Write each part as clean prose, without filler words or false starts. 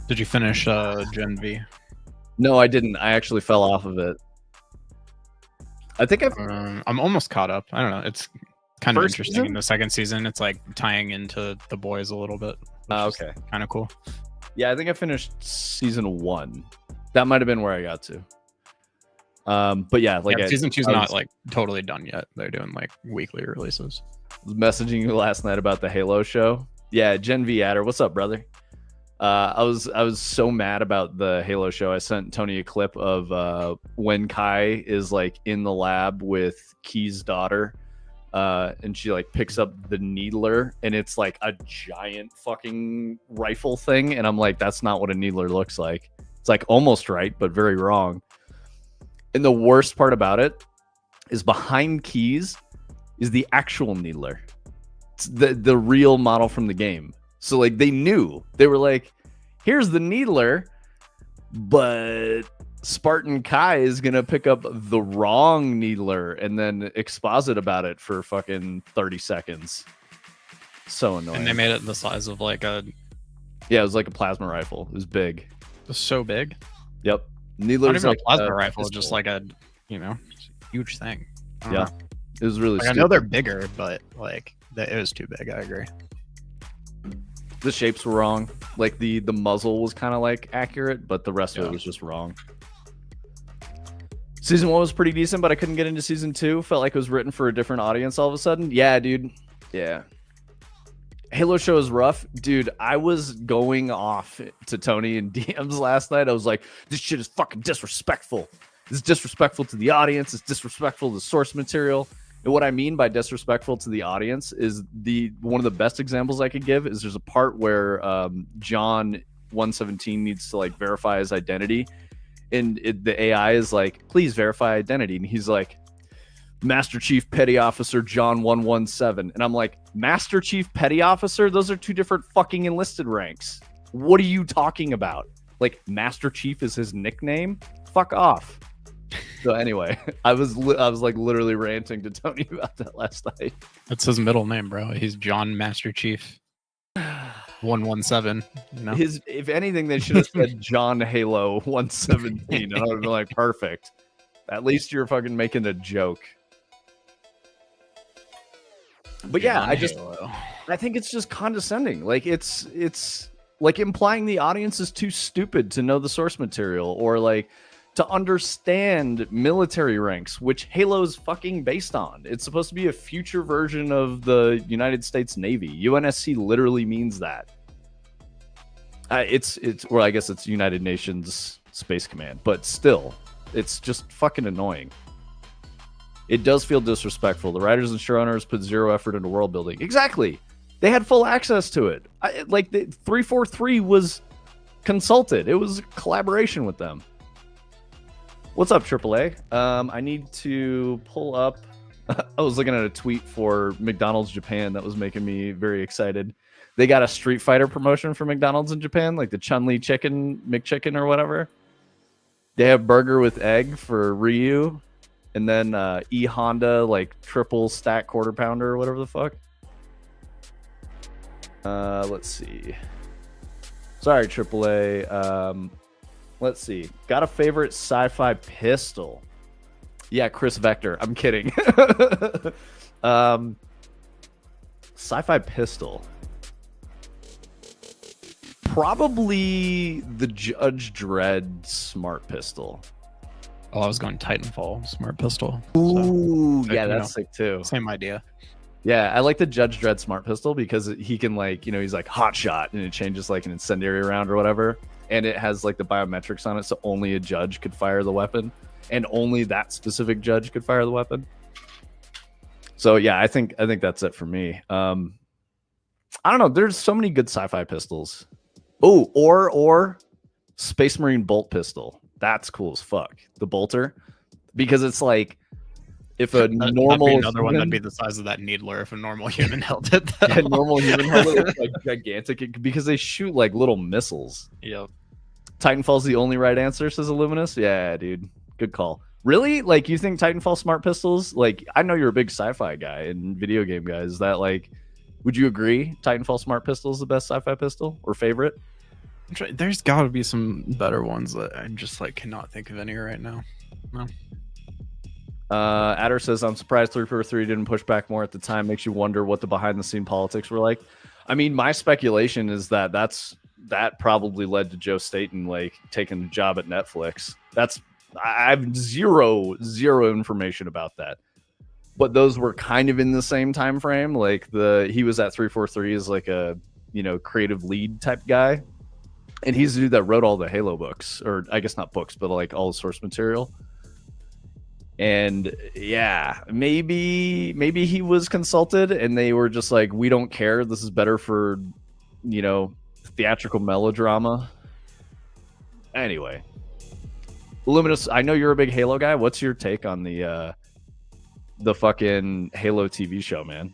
Did you finish Gen V? No, I didn't. I actually fell off of it. I think I'm almost caught up. I don't know. It's kind of interesting season? in the second season. It's like tying into the boys a little bit. Okay. Kind of cool. Yeah, I think I finished season 1. That might have been where I got to. But yeah, like season 2's not like totally done yet. They're doing like weekly releases. I was messaging you last night about the Halo show. Yeah, Gen V Adder, what's up, brother? I was so mad about the Halo show. I sent Tony a clip of when Kai is like in the lab with Key's daughter, and she like picks up the needler, and it's like a giant fucking rifle thing, and I'm like, that's not what a needler looks like. It's like almost right, but very wrong. And the worst part about it is behind Keys is the actual needler. It's the real model from the game. So like they knew. They were like, here's the needler, but Spartan Kai is going to pick up the wrong needler and then exposit about it for fucking 30 seconds. So annoying. And they made it the size of like a... Yeah, it was like a plasma rifle. It was big. It was so big. Yep. Needler's not even like a plasma rifle, just like a, huge thing. Yeah. It was really I know they're bigger, but like it was too big. I agree. The shapes were wrong. Like the muzzle was kind of like accurate, but the rest of it was just wrong. Season 1 was pretty decent, but I couldn't get into season 2. Felt like it was written for a different audience all of a sudden. Yeah, dude. Yeah. Halo show is rough. Dude, I was going off to Tony in DMs last night. I was like, this shit is fucking disrespectful. It's disrespectful to the audience. It's disrespectful to the source material. And what I mean by disrespectful to the audience is one of the best examples I could give is there's a part where John 117 needs to like verify his identity. And the AI is like, please verify identity. And he's like, Master Chief Petty Officer John 117. And I'm like, Master Chief Petty Officer? Those are two different fucking enlisted ranks. What are you talking about? Like, Master Chief is his nickname? Fuck off. So anyway, I was like literally ranting to Tony about that last night. That's his middle name, bro. He's John Master Chief 117. If anything, they should have said John Halo 117. And I would have been like, perfect. At least you're fucking making a joke. But yeah, I think it's just condescending. Like it's like implying the audience is too stupid to know the source material or like to understand military ranks, which Halo's fucking based on. It's supposed to be a future version of the United States Navy. UNSC literally means that. It's I guess it's United Nations Space Command, but still, it's just fucking annoying. It does feel disrespectful. The writers and showrunners put zero effort into world building. Exactly. They had full access to it. Like the 343 was consulted. It was a collaboration with them. What's up, AAA? I need to pull up. I was looking at a tweet for McDonald's Japan that was making me very excited. They got a Street Fighter promotion for McDonald's in Japan, like the Chun-Li chicken, McChicken or whatever. They have burger with egg for Ryu. And then E Honda like triple stack quarter pounder or whatever the fuck. Let's see. Sorry, AAA. Let's see. Got a favorite sci-fi pistol? Yeah, Chris Vector. I'm kidding. Sci-fi pistol. Probably the Judge Dredd smart pistol. Oh, I was going Titanfall smart pistol. Ooh, yeah, that's sick too. Same idea. Yeah, I like the Judge Dredd smart pistol because he can like, he's like hot shot and it changes like an incendiary round or whatever. And it has like the biometrics on it. So only a judge could fire the weapon and only that specific judge could fire the weapon. So yeah, I think that's it for me. I don't know. There's so many good sci-fi pistols. Oh, or Space Marine bolt pistol. That's cool as fuck. The bolter, because it's like if a normal another one that'd be the size of that needler if a normal human held it. Yeah, normal human held it. It's like gigantic because they shoot like little missiles. Yep. Titanfall's the only right answer, says Illuminous. Yeah, dude, good call. Really? Like you think Titanfall smart pistols? Like I know you're a big sci-fi guy and video game guy. Is that like? Would you agree Titanfall smart pistol is the best sci-fi pistol or favorite? There's got to be some better ones that I just like cannot think of any right now. No. Adder says, I'm surprised 343 didn't push back more at the time. Makes you wonder what the behind the scene politics were like. I mean, my speculation is that that probably led to Joe Staten like taking the job at Netflix. I have zero information about that. But those were kind of in the same time frame. Like he was at 343 as like a creative lead type guy. And he's the dude that wrote all the Halo books, or I guess not books, but like all the source material. And yeah, maybe he was consulted and they were just like, we don't care. This is better for, theatrical melodrama. Anyway, Luminous, I know you're a big Halo guy. What's your take on the fucking Halo TV show, man?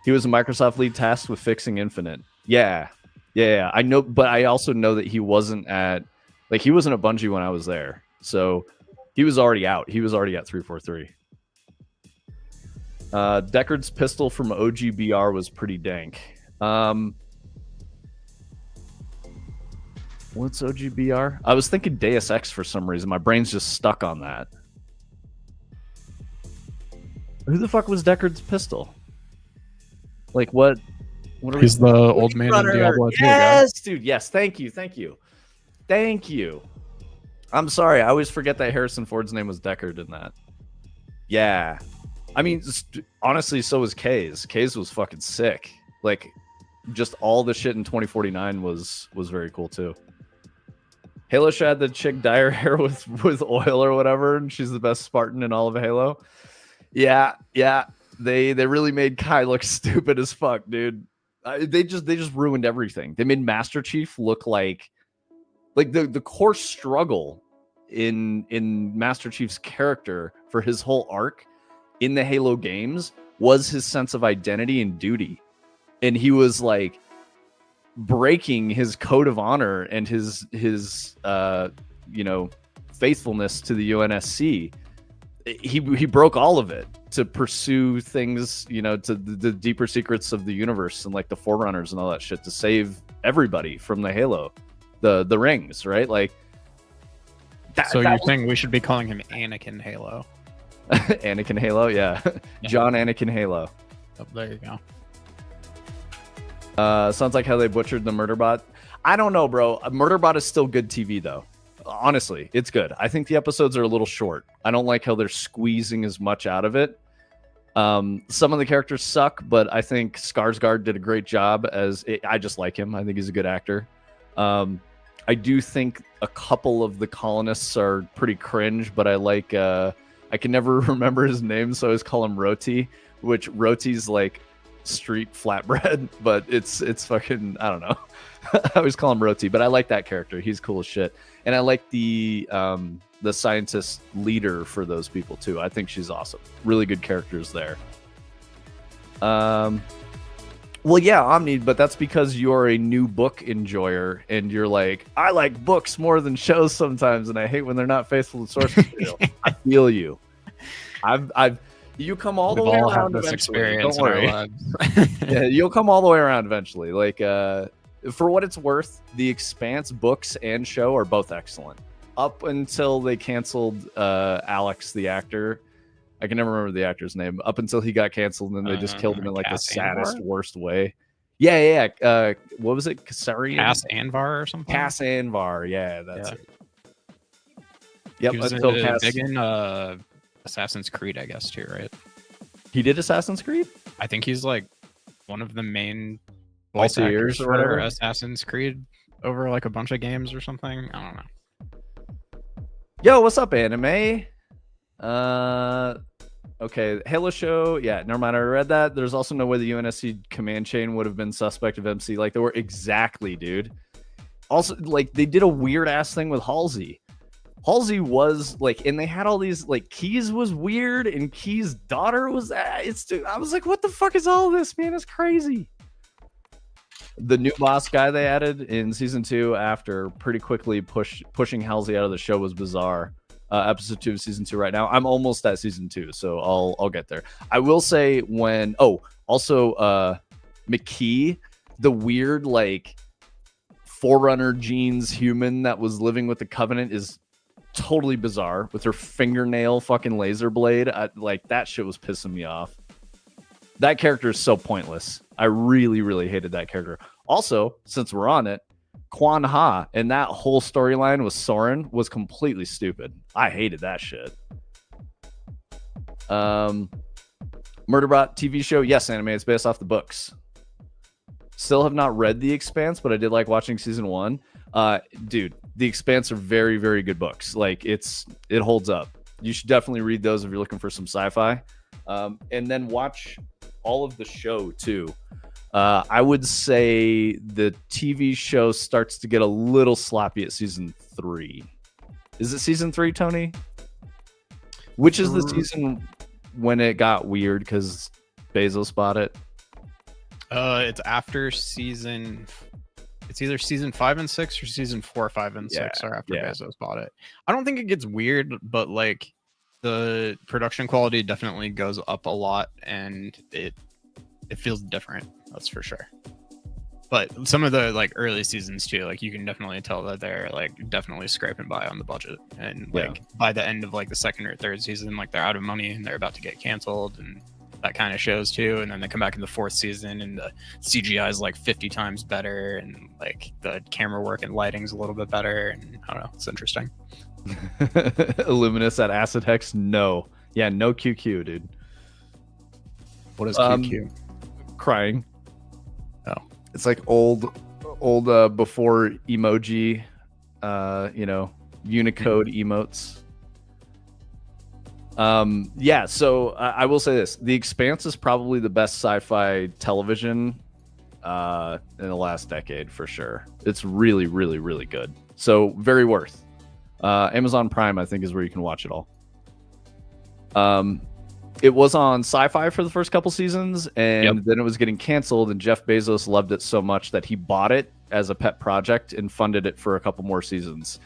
He was a Microsoft lead tasked with fixing Infinite. Yeah. I know, but I also know that he wasn't at Bungie when I was there. So he was already out. He was already at 343. Deckard's pistol from OGBR was pretty dank. What's OGBR? I was thinking Deus Ex for some reason. My brain's just stuck on that. Who the fuck was Deckard's pistol? Like what? He's the old man in Diablo 2. Yes, dude. Yes, thank you. I'm sorry, I always forget that Harrison Ford's name was Deckard in that. Yeah, I mean, honestly, so was Kay's. Kay's was fucking sick. Like, just all the shit in 2049 was very cool too. Halo had the chick dye her hair with oil or whatever, and she's the best Spartan in all of Halo. Yeah. They really made Kai look stupid as fuck, dude. They just ruined everything. They made Master Chief look like the core struggle in Master Chief's character for his whole arc in the Halo games was his sense of identity and duty. And he was like breaking his code of honor and his faithfulness to the UNSC. He broke all of it to pursue things, to the deeper secrets of the universe and like the Forerunners and all that shit to save everybody from the Halo, the rings, right? Like that. So you're saying we should be calling him Anakin Halo? Anakin Halo, yeah. John Anakin Halo. Oh, there you go. Sounds like how they butchered the Murderbot. I don't know, bro. Murderbot is still good TV though. Honestly, it's good. I think the episodes are a little short. I don't like how they're squeezing as much out of it. Some of the characters suck, but I think Skarsgård did a great job I just like him. I think he's a good actor. I do think a couple of the colonists are pretty cringe, but I like, I can never remember his name, so I always call him Roti, which Roti's like street flatbread, but it's fucking, I don't know. I always call him Roti, but I like that character. He's cool as shit. And I like the scientist leader for those people too. I think she's awesome. Really good characters there. Well, yeah, Omni, but that's because you're a new book enjoyer and you're like, I like books more than shows sometimes, and I hate when they're not faithful to source material. I feel you. You come all the way around eventually. Don't worry. Yeah, you'll come all the way around eventually. Like, for what it's worth, The Expanse books and show are both excellent. Up until they canceled Alex, the actor. I can never remember the actor's name. Up until he got canceled, and then they just killed him in like the saddest, worst way. Yeah. What was it? Kassarian? Cass Anvar or something? Cass Anvar. Yeah, that's it. Yep. He was big in Assassin's Creed, I guess, too, right? He did Assassin's Creed? I think he's like one of the main voice actors or whatever. Assassin's Creed over like a bunch of games or something. I don't know. Yo, what's up, anime? Okay, Halo show. Yeah, never mind. I read that. There's also no way the UNSC command chain would have been suspect of MC. Like, they were exactly, dude. Also, like, they did a weird ass thing with Halsey. Halsey was like, and they had all these like, Keyes was weird, and Keyes' daughter was. I was like, what the fuck is all this, man? It's crazy. The new boss guy they added in season 2 after pretty quickly pushing Halsey out of the show was bizarre. Episode 2 of season 2 right now. I'm almost at season 2, so I'll get there. I will say when McKee, the weird like Forerunner Jean's human that was living with the Covenant is totally bizarre with her fingernail fucking laser blade. Like that shit was pissing me off. That character is so pointless. I really, really hated that character. Also, since we're on it, Quan Ha and that whole storyline with Soren was completely stupid. I hated that shit. Murderbot TV show. Yes, anime. It's based off the books. Still have not read The Expanse, but I did like watching season 1. Dude, The Expanse are very, very good books. Like it holds up. You should definitely read those if you're looking for some sci-fi. And then watch all of the show too. I would say the TV show starts to get a little sloppy at season 3. Is it season 3, Tony? Which is the season when it got weird because Bezos bought it? It's after season. It's either season 5 and 6 or season 4, 5, and 6 are after Bezos bought it. I don't think it gets weird, but like the production quality definitely goes up a lot, and it feels different. That's for sure. But some of the like early seasons too, like you can definitely tell that they're like definitely scraping by on the budget, and like by the end of like the second or third season, like they're out of money and they're about to get canceled, and that kind of shows too. And then they come back in the 4th season and the CGI is like 50 times better, and like the camera work and lighting's a little bit better, and I don't know, it's interesting. Illuminous at Acid Hex, no QQ, dude. What is QQ? Crying. Oh, it's like old before emoji, Unicode emotes. So I will say this: The Expanse is probably the best sci-fi television in the last decade for sure. It's really, really, really good. So very worth. Amazon Prime, I think, is where you can watch it all. It was on Sci-Fi for the first couple seasons, and then it was getting canceled, and Jeff Bezos loved it so much that he bought it as a pet project and funded it for a couple more seasons.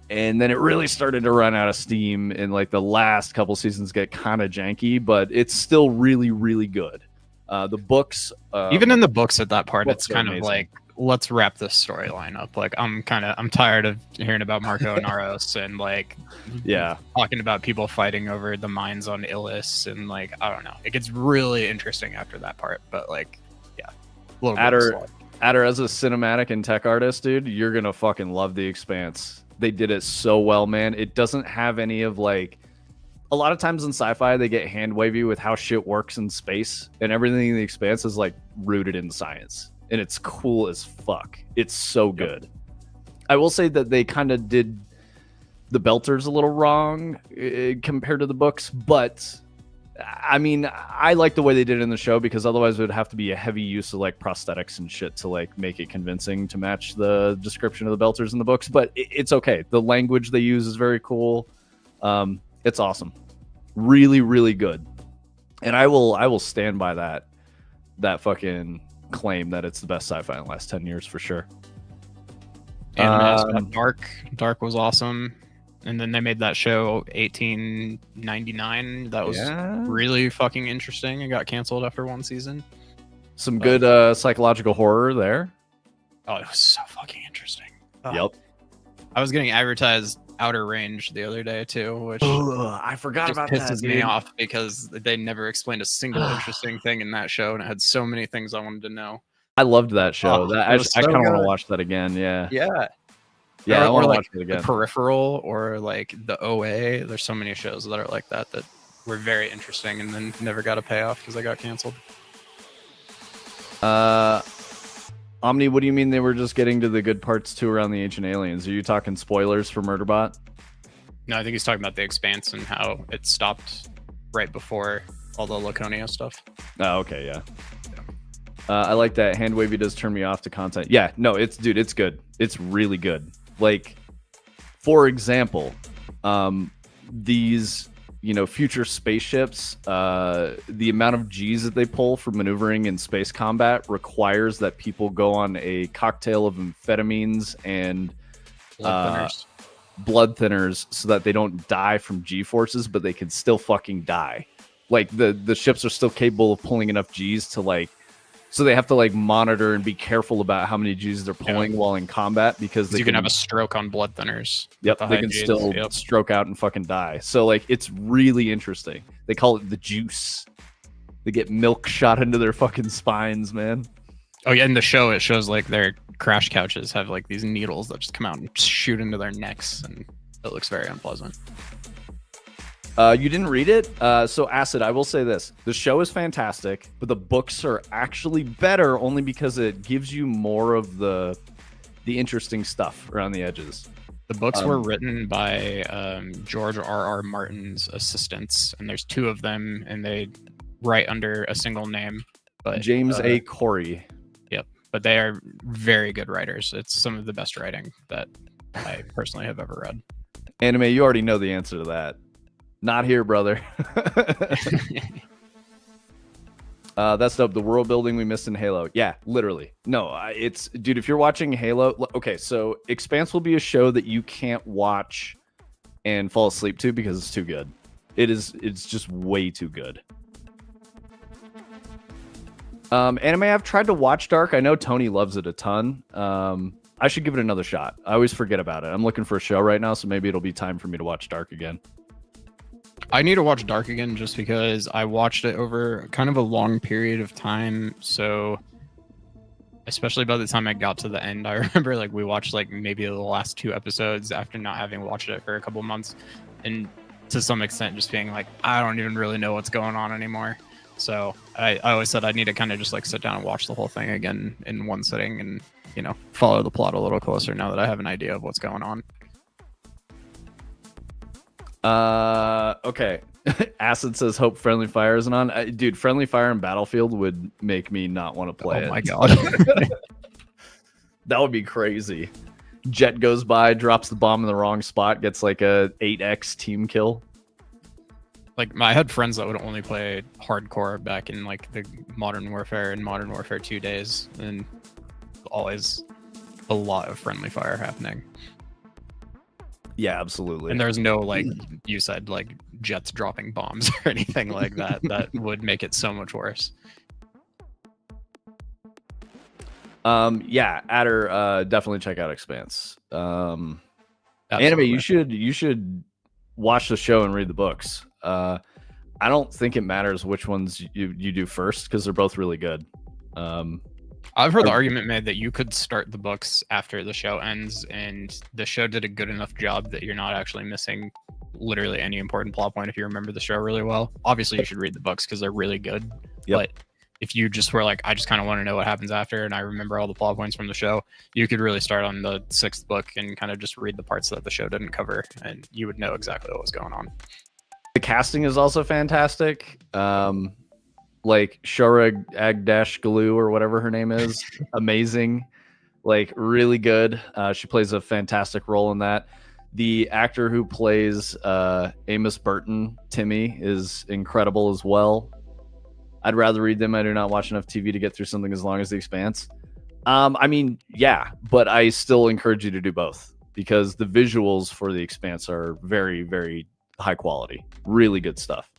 And then it really started to run out of steam, and like the last couple seasons get kind of janky, but it's still really, really good. The books, even in the books at that part, it's kind amazing. of like, let's wrap this storyline up. Like I'm tired of hearing about Marco and Aros and like talking about people fighting over the mines on Illis, and like I don't know, it gets really interesting after that part. But like a little bit Adder, as a cinematic and tech artist, dude, you're gonna fucking love The Expanse. They did it so well, man. It doesn't have any of like, a lot of times in sci-fi they get hand wavy with how shit works in space, and everything in The Expanse is like rooted in science. And it's cool as fuck. It's so good. I will say that they kind of did the Belters a little wrong compared to the books, but I mean, I like the way they did it in the show, because otherwise it would have to be a heavy use of like prosthetics and shit to like make it convincing to match the description of the Belters in the books. But it's okay. The language they use is very cool. It's awesome. Really, really good. And I will stand by that fucking claim that it's the best sci-fi in the last 10 years for sure. Dark was awesome, and then they made that show 1899 that was really fucking interesting. It got canceled after one season. Some good psychological horror there. Oh, it was so fucking interesting. Yep. I was getting advertised Outer Range the other day too, which I forgot about that. Pisses me off because they never explained a single interesting thing in that show, and it had so many things I wanted to know. I loved that show. I kind of want to watch that again. Yeah. I want to watch it again. The Peripheral or like the OA. There's so many shows that are like that were very interesting and then never got a payoff because they got canceled. Omni, what do you mean they were just getting to the good parts too around the Ancient Aliens? Are you talking spoilers for Murderbot? No, I think he's talking about The Expanse and how it stopped right before all the Laconia stuff. Oh, okay, yeah. I like that. Hand wavy does turn me off to content. Yeah, no, it's good. It's really good. Like, for example, these future spaceships, the amount of G's that they pull for maneuvering in space combat requires that people go on a cocktail of amphetamines and blood thinners so that they don't die from G forces, but they can still fucking die. Like the ships are still capable of pulling enough G's to like So they have to like monitor and be careful about how many G's they're pulling while in combat because you can have a stroke on blood thinners. Yep, they can still stroke out and fucking die. So like it's really interesting. They call it the juice. They get milk shot into their fucking spines, man. Oh yeah, in the show it shows like their crash couches have like these needles that just come out and shoot into their necks, and it looks very unpleasant. You didn't read it? So Acid, I will say this. The show is fantastic, but the books are actually better only because it gives you more of the interesting stuff around the edges. The books were written by George R.R. Martin's assistants, and there's 2 of them, and they write under a single name. But James A. Corey. Yep, but they are very good writers. It's some of the best writing that I personally have ever read. Anime, you already know the answer to that. Not here, brother. That's dope. The world building we missed in Halo. Yeah, literally. No, it's dude. If you're watching Halo, okay. So Expanse will be a show that you can't watch and fall asleep to because it's too good. It's just way too good. Anime. I've tried to watch Dark. I know Tony loves it a ton. I should give it another shot. I always forget about it. I'm looking for a show right now, so maybe it'll be time for me to watch Dark again. I need to watch Dark again just because I watched it over kind of a long period of time. So especially by the time I got to the end, I remember like we watched like maybe the last 2 episodes after not having watched it for a couple months. And to some extent just being like, I don't even really know what's going on anymore. So I always said I need to kind of just like sit down and watch the whole thing again in one sitting and, you know, follow the plot a little closer now that I have an idea of what's going on. Okay. Acid says hope Friendly Fire isn't on. Dude, Friendly Fire and Battlefield would make me not want to play it. Oh my god. That would be crazy. Jet goes by, drops the bomb in the wrong spot, gets like a 8x team kill. Like I had friends that would only play hardcore back in like the Modern Warfare and Modern Warfare 2 days, and always a lot of friendly fire happening. Yeah, absolutely. And there's no, like you said, like jets dropping bombs or anything like that that would make it so much worse. Yeah, Adder, definitely check out Expanse. Anime, you should watch the show and read the books. I don't think it matters which ones you do first because they're both really good. I've heard the argument made that you could start the books after the show ends, and the show did a good enough job that you're not actually missing literally any important plot point if you remember the show really well. Obviously, you should read the books because they're really good. Yep. But if you just were like, I just kind of want to know what happens after, and I remember all the plot points from the show, you could really start on the 6th book and kind of just read the parts that the show didn't cover, and you would know exactly what was going on. The casting is also fantastic. Like Shora Agdashgalu or whatever her name is, amazing, like really good. She plays a fantastic role in that. The actor who plays Amos Burton, Timmy, is incredible as well. I'd rather read them. I do not watch enough TV to get through something as long as The Expanse. I mean, yeah, but I still encourage you to do both because the visuals for The Expanse are very, very high quality. Really good stuff.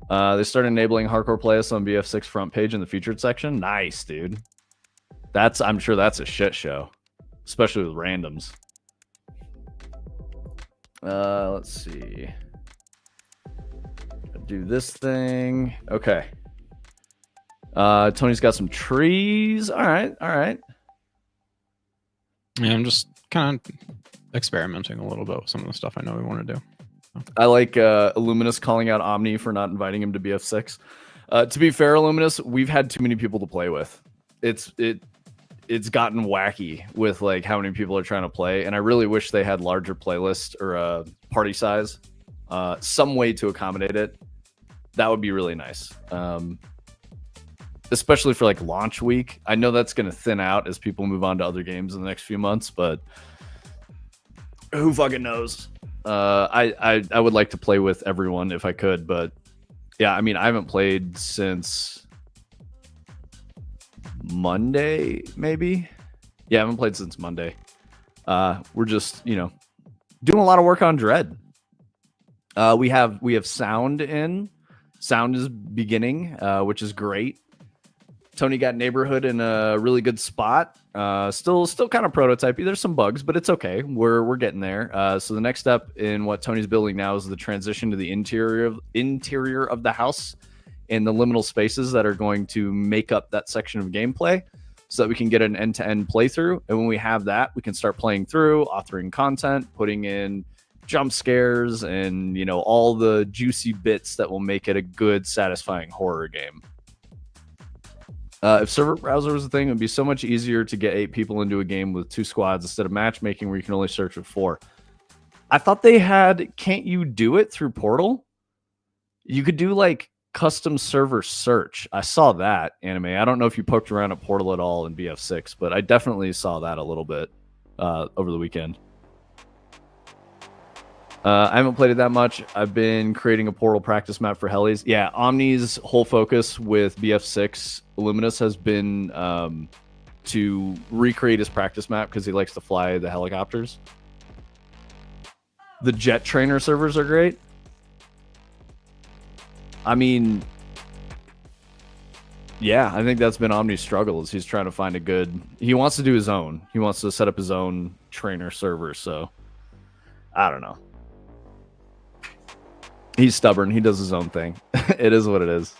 They started enabling hardcore playlists on BF6 front page in the featured section. Nice, dude. I'm sure that's a shit show, especially with randoms. Let's see. Do this thing. Okay. Tony's got some trees. All right. Yeah, I'm just kind of experimenting a little bit with some of the stuff I know we want to do. I like Illuminus calling out Omni for not inviting him to BF6. To be fair, Illuminus, we've had too many people to play with. It's gotten wacky with like how many people are trying to play, and I really wish they had larger playlist or a party size, some way to accommodate it. That would be really nice, especially for like launch week. I know that's going to thin out as people move on to other games in the next few months, but who fucking knows? I would like to play with everyone if I could, but yeah, I mean, I haven't played since Monday, maybe. Yeah, I haven't played since Monday. We're just, doing a lot of work on Dread. We have sound in. Sound is beginning, which is great. Tony got Neighborhood in a really good spot. Still kind of prototypey. There's some bugs, but it's okay. We're getting there. So the next step in what Tony's building now is the transition to the interior of the house and the liminal spaces that are going to make up that section of gameplay, so that we can get an end-to-end playthrough. And when we have that, we can start playing through, authoring content, putting in jump scares, and all the juicy bits that will make it a good, satisfying horror game. If server browser was a thing, it would be so much easier to get 8 people into a game with 2 squads instead of matchmaking where you can only search with 4. I thought they had, can't you do it through Portal? You could do like custom server search. I saw that, Anime. I don't know if you poked around at Portal at all in BF6, but I definitely saw that a little bit over the weekend. I haven't played it that much. I've been creating a Portal practice map for helis. Yeah, Omni's whole focus with BF6 Illuminus has been to recreate his practice map because he likes to fly the helicopters. The jet trainer servers are great. I mean, yeah, I think that's been Omni's struggle, is he's trying to find a good... He wants to do his own. He wants to set up his own trainer server, so... I don't know. He's stubborn. He does his own thing. It is what it is.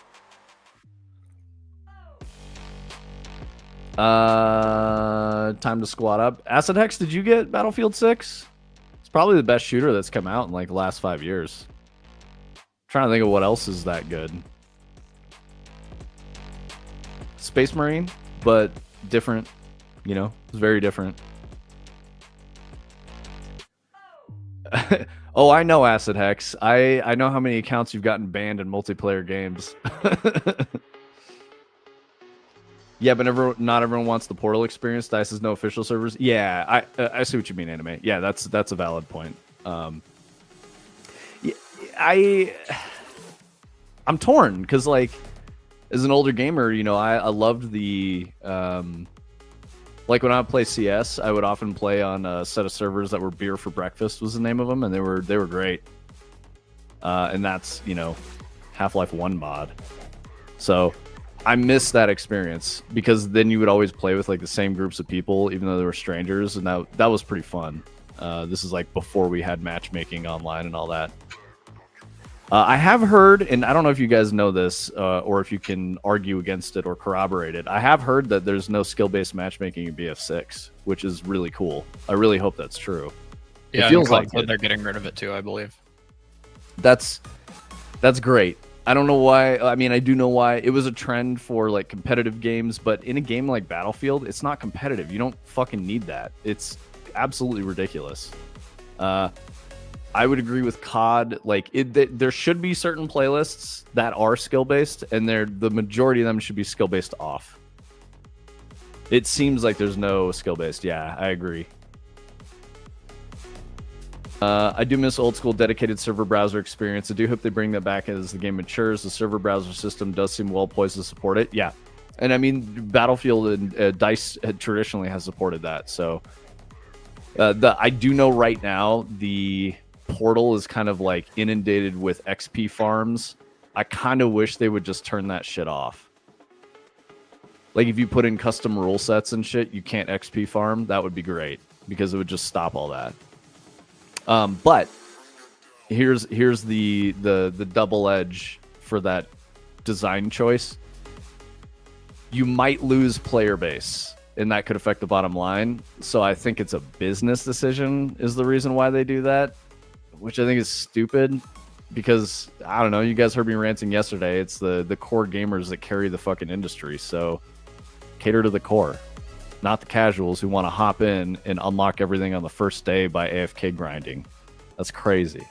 Time to squat up. Acid Hex, did you get Battlefield 6? It's probably the best shooter that's come out in like the last 5 years. Trying to think of what else is that good. Space Marine, but different. It's very different. Oh, I know, Acid Hex. I know how many accounts you've gotten banned in multiplayer games. Yeah, but not everyone wants the Portal experience. DICE has no official servers. Yeah, I see what you mean, Anime. Yeah, that's a valid point. I'm torn because, like, as an older gamer, I loved the like when I would play CS, I would often play on a set of servers that were Beer for Breakfast was the name of them, and they were great. And that's Half-Life 1 mod. So I miss that experience because then you would always play with like the same groups of people, even though they were strangers, and that was pretty fun. This is like before we had matchmaking online and all that. I have heard, and I don't know if you guys know this, or if you can argue against it or corroborate it. I have heard that there's no skill-based matchmaking in BF6, which is really cool. I really hope that's true. Yeah, it feels like they're getting rid of it too, I believe. That's great. I don't know why. I mean, I do know why. It was a trend for like competitive games, but in a game like Battlefield, it's not competitive. You don't fucking need that. It's absolutely ridiculous. I would agree with COD. Like, there should be certain playlists that are skill-based, and the majority of them should be skill-based off. It seems like there's no skill-based. Yeah, I agree. I do miss old-school dedicated server browser experience. I do hope they bring that back as the game matures. The server browser system does seem well-poised to support it. Yeah. And, I mean, Battlefield and DICE traditionally has supported that. So, I do know right now the Portal is kind of like inundated with XP farms. I kind of wish they would just turn that shit off. Like if you put in custom rule sets and shit, you can't XP farm. That would be great because it would just stop all that. But here's the double edge for that design choice. You might lose player base, and that could affect the bottom line. So I think it's a business decision is the reason why they do that, which I think is stupid because, I don't know, you guys heard me ranting yesterday. It's the core gamers that carry the fucking industry. So cater to the core, not the casuals who want to hop in and unlock everything on the first day by AFK grinding. That's crazy.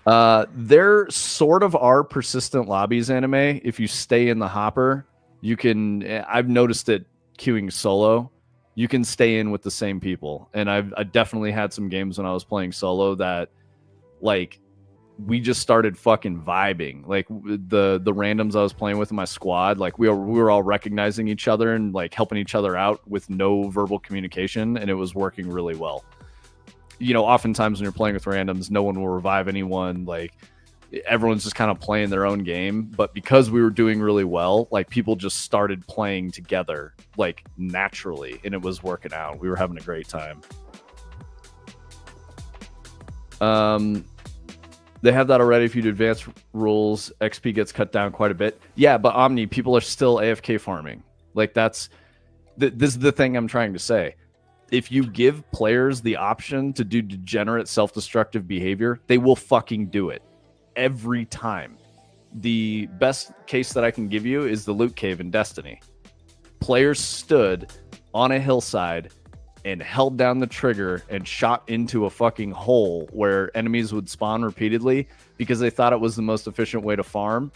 There sort of are persistent lobbies, Anime. If you stay in the hopper, you can... I've noticed it queuing solo. You can stay in with the same people. And I definitely had some games when I was playing solo that, like, we just started fucking vibing. Like, the randoms I was playing with in my squad, like, we were all recognizing each other and, like, helping each other out with no verbal communication, and it was working really well. Oftentimes when you're playing with randoms, no one will revive anyone. Like, everyone's just kind of playing their own game. But because we were doing really well, like people just started playing together like naturally, and it was working out. We were having a great time. They have that already. If you do advanced rules, XP gets cut down quite a bit. Yeah, but Omni, people are still AFK farming. Like this is the thing I'm trying to say. If you give players the option to do degenerate self-destructive behavior, they will fucking do it every time. The best case that I can give you is the loot cave in Destiny. Players stood on a hillside and held down the trigger and shot into a fucking hole where enemies would spawn repeatedly because they thought it was the most efficient way to farm.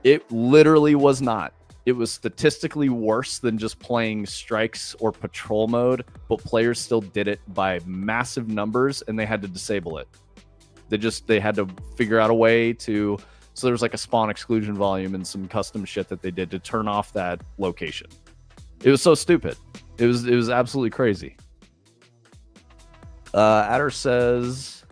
It literally was not. It was statistically worse than just playing strikes or patrol mode, but players still did it by massive numbers, and they had to disable it. They had to figure out a way to, so there was like a spawn exclusion volume and some custom shit that they did to turn off that location. It was so stupid. It was absolutely crazy. Adder says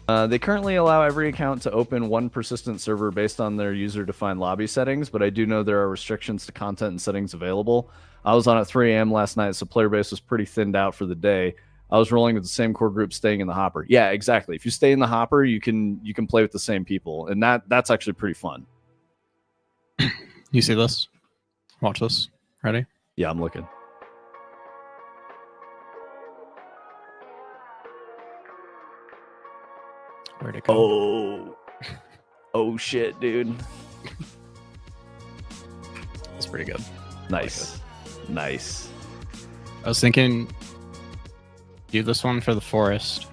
they currently allow every account to open one persistent server based on their user-defined lobby settings, but I do know there are restrictions to content and settings available. I was on at 3 a.m. last night, so player base was pretty thinned out for the day. I was rolling with the same core group, staying in the hopper. Yeah, exactly. If you stay in the hopper, you can play with the same people, and that's actually pretty fun. You see this? Watch this. Ready? Yeah, I'm looking. Where'd it go? Oh shit, dude. That's pretty good. Nice. Nice. I was thinking, do this one for the forest.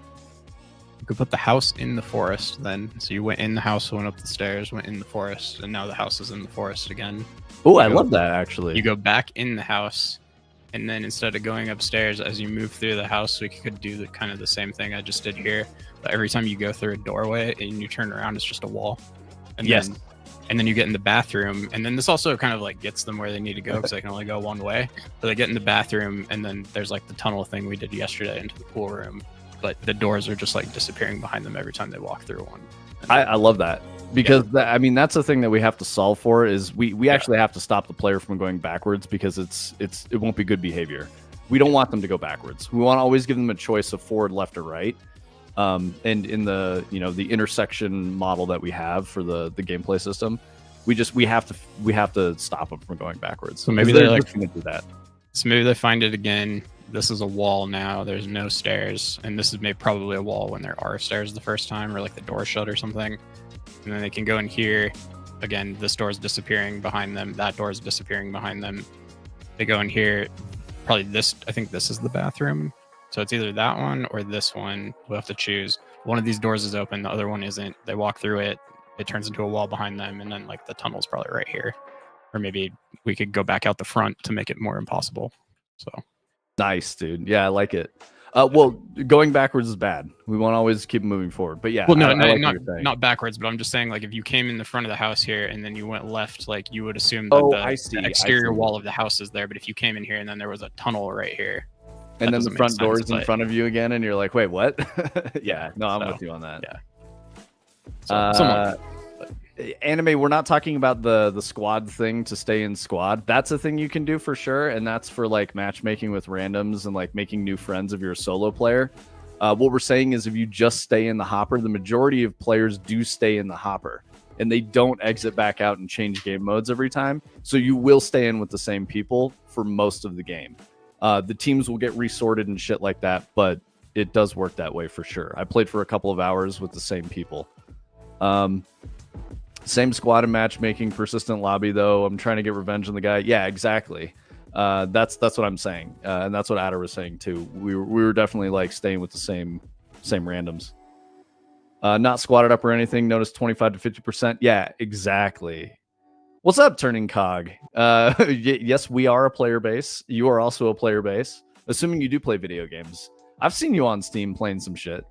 You could put the house in the forest then. So you went in the house, went up the stairs, went in the forest, and now the house is in the forest again. Oh, I love that, actually. You go back in the house, and then instead of going upstairs, as you move through the house, we could do the kind of the same thing I just did here. But every time you go through a doorway and you turn around, it's just a wall. And yes. Then you get in the bathroom, and then this also kind of like gets them where they need to go because they can only go one way. So they get in the bathroom, and then there's like the tunnel thing we did yesterday into the pool room. But the doors are just like disappearing behind them every time they walk through one. I love that. Because I mean, that's the thing that we have to solve for is we actually have to stop the player from going backwards because it won't be good behavior. We don't want them to go backwards. We want to always give them a choice of forward, left, or right. And in the the intersection model that we have for the gameplay system, we have to stop them from going backwards. So maybe they're like going to do that. So maybe they find it again. This is a wall now. There's no stairs, and this is probably a wall when there are stairs the first time, or like the door shut or something. And then they can go in here. Again, this door is disappearing behind them. That door is disappearing behind them. They go in here. Probably this. I think this is the bathroom. So it's either that one or this one. We'll have to choose. One of these doors is open. The other one isn't. They walk through it. It turns into a wall behind them. And then like the tunnel's probably right here. Or maybe we could go back out the front to make it more impossible. So nice, dude. Yeah, I like it. Well, going backwards is bad. We want to always keep moving forward. But yeah, well, no, not backwards. But I'm just saying, like, if you came in the front of the house here and then you went left, like, you would assume that the exterior wall of the house is there. But if you came in here and then there was a tunnel right here, and then the front door is in front of you again, and you're like, wait, what? Yeah, no, I'm with you on that. Yeah. So, anime, we're not talking about the squad thing to stay in squad. That's a thing you can do for sure, and that's for like matchmaking with randoms and like making new friends if you're a solo player. What we're saying is if you just stay in the hopper, the majority of players do stay in the hopper and they don't exit back out and change game modes every time, so you will stay in with the same people for most of the game. The teams will get resorted and shit like that, but it does work that way for sure. I played for a couple of hours with the same people. Same squad and matchmaking, persistent lobby though. I'm trying to get revenge on the guy. Yeah, exactly. That's what I'm saying, and that's what Adder was saying too. We were definitely like staying with the same randoms. Not squatted up or anything. Notice 25 to 50%. Yeah, exactly. What's up, Turning Cog? Yes, we are a player base. You are also a player base, assuming you do play video games. I've seen you on Steam playing some shit.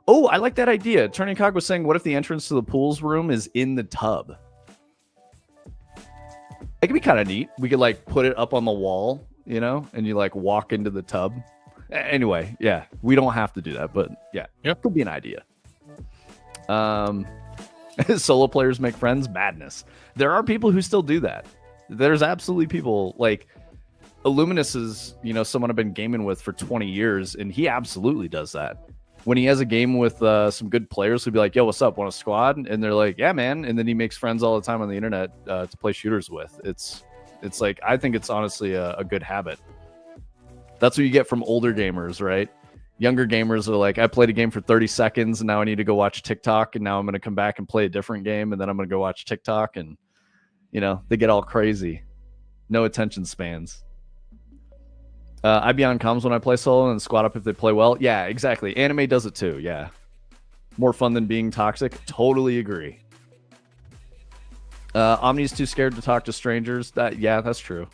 Oh, I like that idea. Turning Cog was saying, what if the entrance to the pools room is in the tub? It could be kind of neat. We could like put it up on the wall, and you like walk into the tub. Anyway, yeah, we don't have to do that, but yeah, Yep. could be an idea. Solo players make friends, madness. There are people who still do that. There's absolutely people like Illuminous is, someone I've been gaming with for 20 years, and he absolutely does that. When he has a game with some good players, he'll be like, yo, what's up? Want a squad? And they're like, yeah, man. And then he makes friends all the time on the internet to play shooters with. It's like, I think it's honestly a good habit. That's what you get from older gamers, right? Younger gamers are like, I played a game for 30 seconds and now I need to go watch TikTok, and now I'm going to come back and play a different game, and then I'm going to go watch TikTok, and they get all crazy. No attention spans. I be on comms when I play solo and squad up if they play well. Yeah, exactly. Anime does it too. Yeah. More fun than being toxic. Totally agree. Omni's too scared to talk to strangers. Yeah, that's true.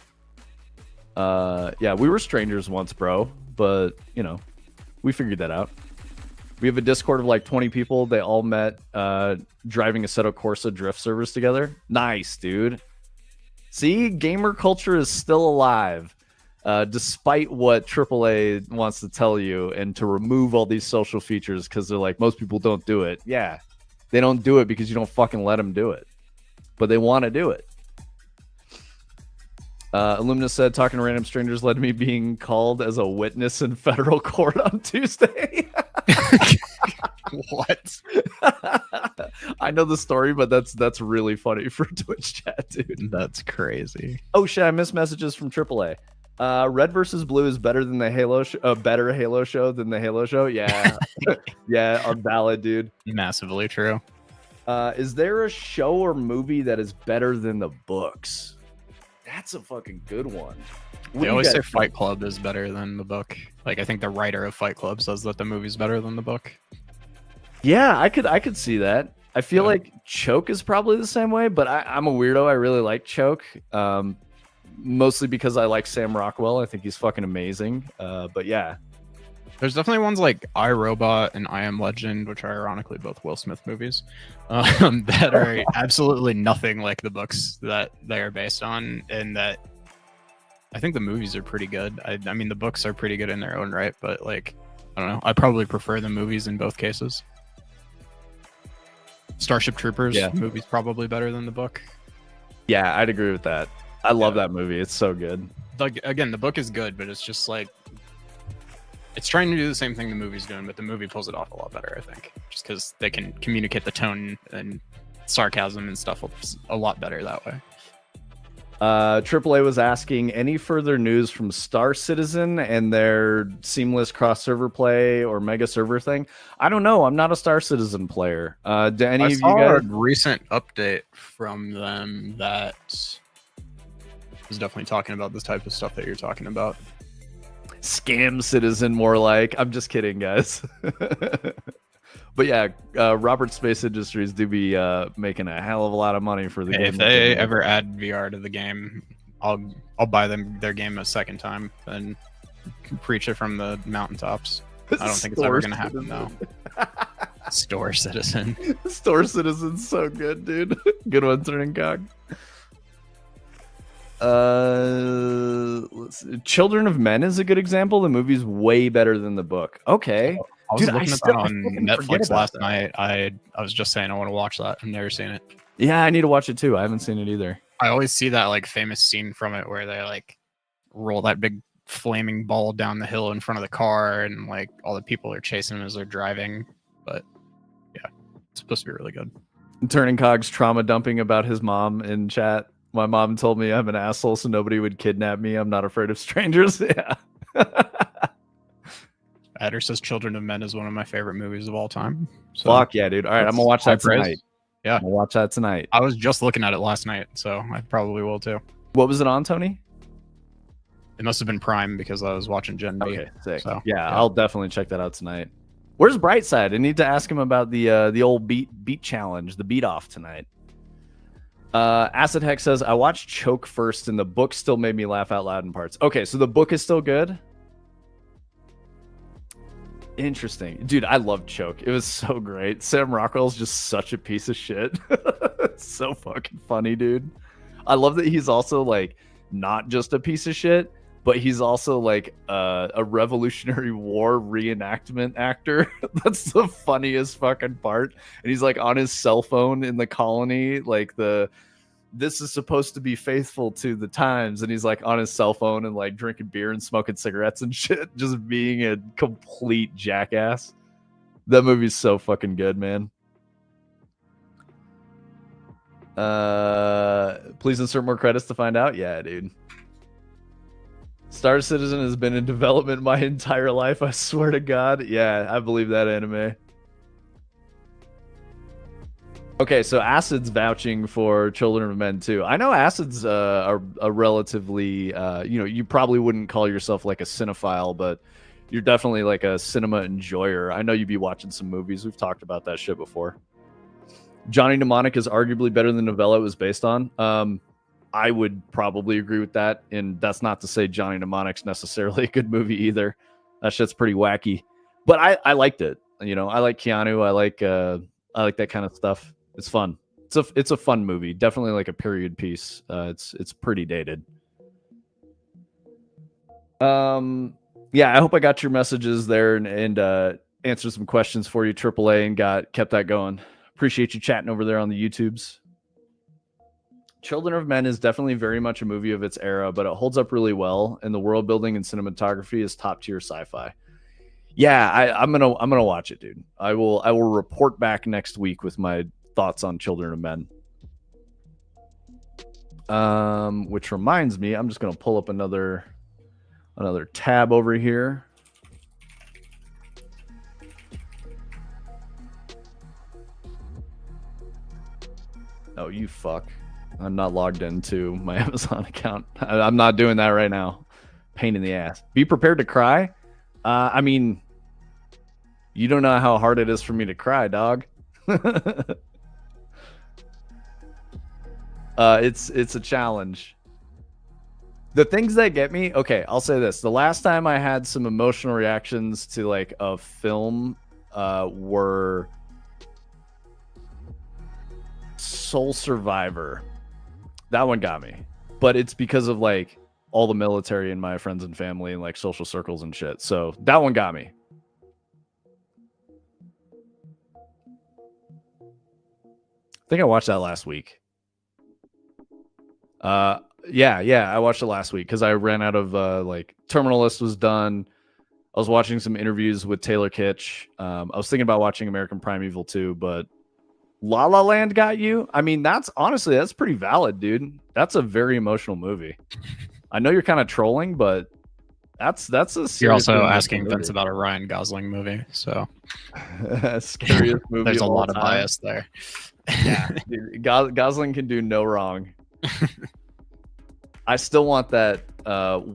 Yeah, we were strangers once, bro, but we figured that out. We have a Discord of like 20 people. They all met driving Assetto Corsa drift servers together. Nice, dude. See, gamer culture is still alive, despite what AAA wants to tell you and to remove all these social features because they're like, most people don't do it. Yeah, they don't do it because you don't fucking let them do it, but they want to do it. Illumina said, talking to random strangers led to me being called as a witness in federal court on Tuesday. What? I know the story, but that's really funny for Twitch chat, dude. That's crazy. Oh shit, I missed messages from AAA. Red versus Blue is better than the Halo better Halo show than the Halo show. Yeah. Yeah, valid, dude. Massively true. Is there a show or movie that is better than the books? That's a fucking good one. They always say Fight Club is better than the book. Like, I think the writer of Fight Club says that the movie's better than the book. Yeah, I could see that. I feel like Choke is probably the same way, but I'm a weirdo. I really like Choke, mostly because I like Sam Rockwell. I think he's fucking amazing. But yeah. There's definitely ones like I, Robot and I Am Legend, which are ironically both Will Smith movies, that are absolutely nothing like the books that they are based on, and that I think the movies are pretty good. I mean, the books are pretty good in their own right, but like, I don't know. I probably prefer the movies in both cases. Starship Troopers movie's probably better than the book. Yeah, I'd agree with that. I love that movie. It's so good. Like, again, the book is good, but it's just like, it's trying to do the same thing the movie's doing, but the movie pulls it off a lot better, I think. Just because they can communicate the tone and sarcasm and stuff a lot better that way. AAA was asking, any further news from Star Citizen and their seamless cross-server play or mega server thing? I don't know. I'm not a Star Citizen player. Do any of you guys... a recent update from them that was definitely talking about this type of stuff that you're talking about. Scam Citizen, more like. I'm just kidding, guys. But yeah, Robert Space Industries do be making a hell of a lot of money for the game. If they ever add VR to the game, I'll buy them their game a second time and preach it from the mountaintops. I don't think it's ever going to happen though. Store Citizen. Store Citizen's so good, dude. Good one, Turning Cog. Let's see. Children of Men is a good example. The movie's way better than the book. Okay. I was looking at that on Netflix last night. I was just saying I want to watch that. I've never seen it. Yeah, I need to watch it too. I haven't seen it either. I always see that like famous scene from it where they like roll that big flaming ball down the hill in front of the car, and like all the people are chasing them as they're driving. But yeah, it's supposed to be really good. Turning Cog's trauma dumping about his mom in chat. My mom told me I'm an asshole, so nobody would kidnap me. I'm not afraid of strangers. Yeah. Adder says Children of Men is one of my favorite movies of all time. So fuck yeah, dude. All right, I'm gonna watch that tonight. Yeah, I'm gonna watch that tonight. I was just looking at it last night, so I probably will too. What was it on, Tony? It must have been Prime because I was watching Gen B. Okay, sick. So, yeah, I'll definitely check that out tonight. Where's Brightside? I need to ask him about the old beat challenge, the beat off tonight. Acid Hex says, I watched Choke first and the book still made me laugh out loud in parts. Okay, so the book is still good? Interesting. Dude, I love Choke. It was so great. Sam Rockwell's just such a piece of shit. So fucking funny, dude. I love that he's also like not just a piece of shit, but he's also like a Revolutionary War reenactment actor. That's the funniest fucking part. And he's like on his cell phone in the colony, like this is supposed to be faithful to the times, and he's like on his cell phone and like drinking beer and smoking cigarettes and shit, just being a complete jackass. That movie's so fucking good, man. Please insert more credits to find out. Yeah, dude. Star Citizen has been in development my entire life, I swear to God. Yeah, I believe that anime. Okay, so Acid's vouching for Children of Men too. I know Acid's a relatively, you probably wouldn't call yourself like a cinephile, but you're definitely like a cinema enjoyer. I know you'd be watching some movies. We've talked about that shit before. Johnny Mnemonic is arguably better than the novella it was based on. I would probably agree with that, and that's not to say Johnny Mnemonic's necessarily a good movie either. That shit's pretty wacky, but I liked it. You know, I like Keanu. I like that kind of stuff. It's fun. It's a fun movie. Definitely like a period piece. It's pretty dated. Yeah, I hope I got your messages there and answered some questions for you, AAA, and kept that going. Appreciate you chatting over there on the YouTubes. Children of Men is definitely very much a movie of its era, but it holds up really well, and the world building and cinematography is top tier sci-fi. Yeah, I'm gonna watch it, dude. I will report back next week with my thoughts on Children of Men. Which reminds me, I'm just gonna pull up another tab over here. Oh, you fuck. I'm not logged into my Amazon account. I'm not doing that right now. Pain in the ass. Be prepared to cry. I mean, you don't know how hard it is for me to cry, dog. It's a challenge. The things that get me, okay, I'll say this. The last time I had some emotional reactions to like a film were Soul Survivor. That one got me. But it's because of like all the military and my friends and family and like social circles and shit. So that one got me. I think I watched that last week. Yeah, I watched it last week because I ran out of like Terminal List was done. I was watching some interviews with Taylor Kitsch. I was thinking about watching American Primeval too, but La La Land got you. I mean, that's pretty valid, dude. That's a very emotional movie. I know you're kind of trolling, but that's a serious. You're also asking Vince about a Ryan Gosling movie, so scariest movie. There's a lot of bias there. Yeah, dude, Gosling can do no wrong. I still want that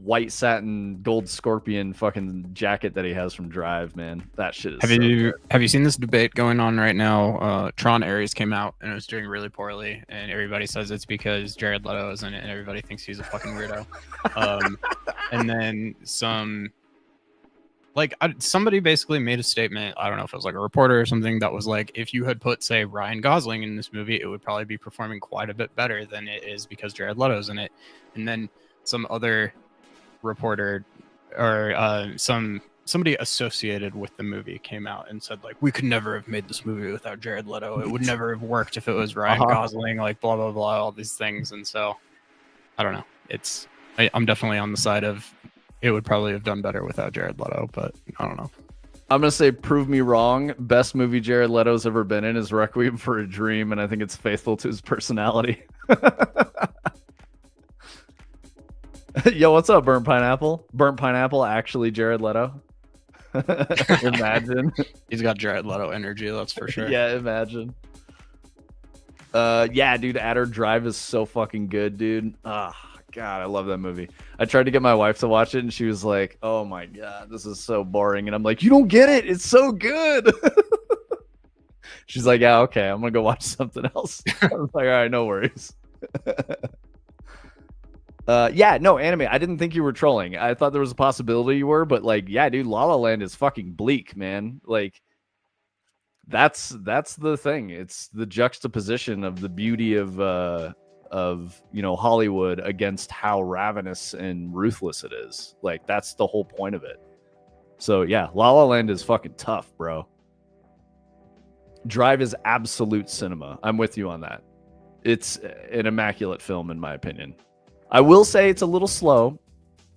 white satin gold scorpion fucking jacket that he has from Drive, man. That shit is Have you seen this debate going on right now? Tron Ares came out and it was doing really poorly, and everybody says it's because Jared Leto is in it and everybody thinks he's a fucking weirdo. And then somebody basically made a statement, I don't know if it was like a reporter or something, that was like, if you had put, say, Ryan Gosling in this movie, it would probably be performing quite a bit better than it is because Jared Leto's in it. And then some other reporter or somebody associated with the movie came out and said, like, we could never have made this movie without Jared Leto. It would never have worked if it was Ryan Gosling, like blah, blah, blah, all these things. And so, I don't know. I'm definitely on the side of it would probably have done better without Jared Leto, but I don't know. I'm going to say prove me wrong. Best movie Jared Leto's ever been in is Requiem for a Dream, and I think it's faithful to his personality. Yo, what's up, Burnt Pineapple? Burnt Pineapple, actually Jared Leto. Imagine. He's got Jared Leto energy, that's for sure. Yeah, imagine. Yeah, dude, Adder Drive is so fucking good, dude. God, I love that movie. I tried to get my wife to watch it, and she was like, oh my God, this is so boring. And I'm like, you don't get it. It's so good. She's like, yeah, okay, I'm going to go watch something else. I was like, all right, no worries. Yeah, no, anime. I didn't think you were trolling. I thought there was a possibility you were, but like, yeah, dude, La La Land is fucking bleak, man. Like, that's the thing. It's the juxtaposition of the beauty of Hollywood against how ravenous and ruthless it is. Like, that's the whole point of it. So yeah, La La Land is fucking tough, bro. Drive is absolute cinema. I'm with you on that. It's an immaculate film in my opinion. I will say it's a little slow.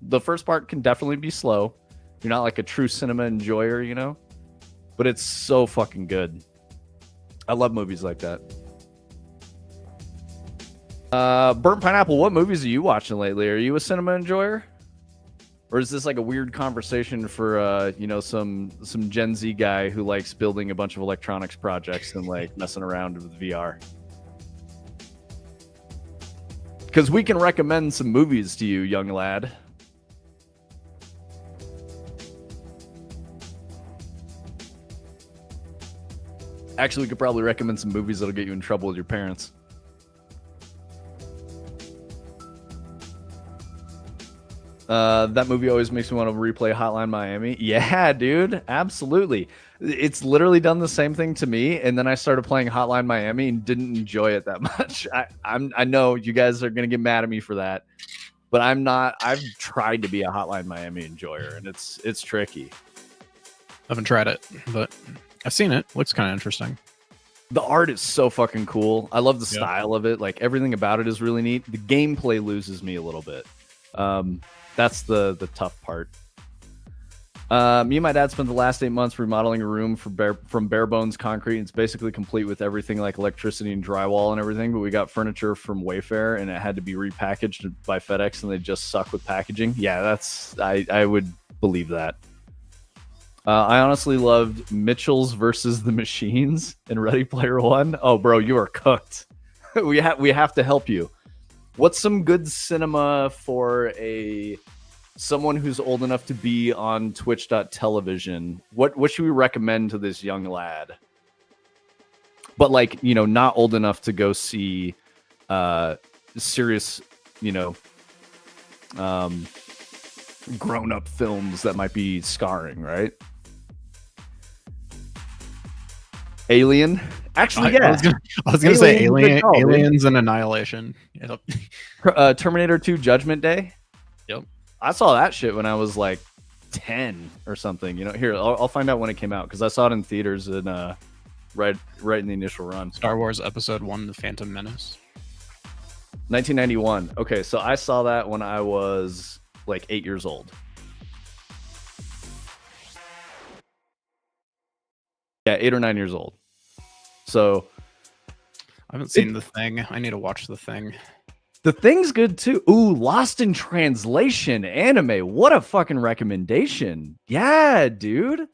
The first part can definitely be slow. You're not like a true cinema enjoyer, but it's so fucking good. I love movies like that. Burnt Pineapple, what movies are you watching lately? Are you a cinema enjoyer? Or is this like a weird conversation for some Gen Z guy who likes building a bunch of electronics projects and like messing around with VR? Because we can recommend some movies to you, young lad. Actually, we could probably recommend some movies that'll get you in trouble with your parents. That movie always makes me want to replay Hotline Miami. Yeah, dude, absolutely. It's literally done the same thing to me, and then I started playing Hotline Miami and didn't enjoy it that much. I know you guys are gonna get mad at me for that, but I'm not. I've tried to be a Hotline Miami enjoyer, and it's tricky. I haven't tried it, but I've seen it. Looks kind of interesting. The art is so fucking cool. I love the style of it. Like, everything about it is really neat. The gameplay loses me a little bit. That's the tough part. Me and my dad spent the last 8 months remodeling a room from bare bones concrete. It's basically complete with everything like electricity and drywall and everything, but we got furniture from Wayfair and it had to be repackaged by FedEx and they just suck with packaging. Yeah, I would believe that. I honestly loved Mitchell's versus the Machines in Ready Player One. Oh, bro, you are cooked. we have to help you. What's some good cinema for someone who's old enough to be on Twitch.television? What should we recommend to this young lad? But like, not old enough to go see serious, grown-up films that might be scarring, right? Alien. Actually, yeah. I was gonna say Aliens and Annihilation. Yep. Terminator 2 Judgment Day. Yep. I saw that shit when I was like 10 or something. Here, I'll find out when it came out because I saw it in theaters in right in the initial run. Star Wars Episode 1: The Phantom Menace. 1991. Okay, so I saw that when I was like 8 years old. Yeah, 8 or 9 years old. So I haven't seen The Thing. I need to watch The Thing. The Thing's good too. Ooh, Lost in Translation anime. What a fucking recommendation. Yeah, dude.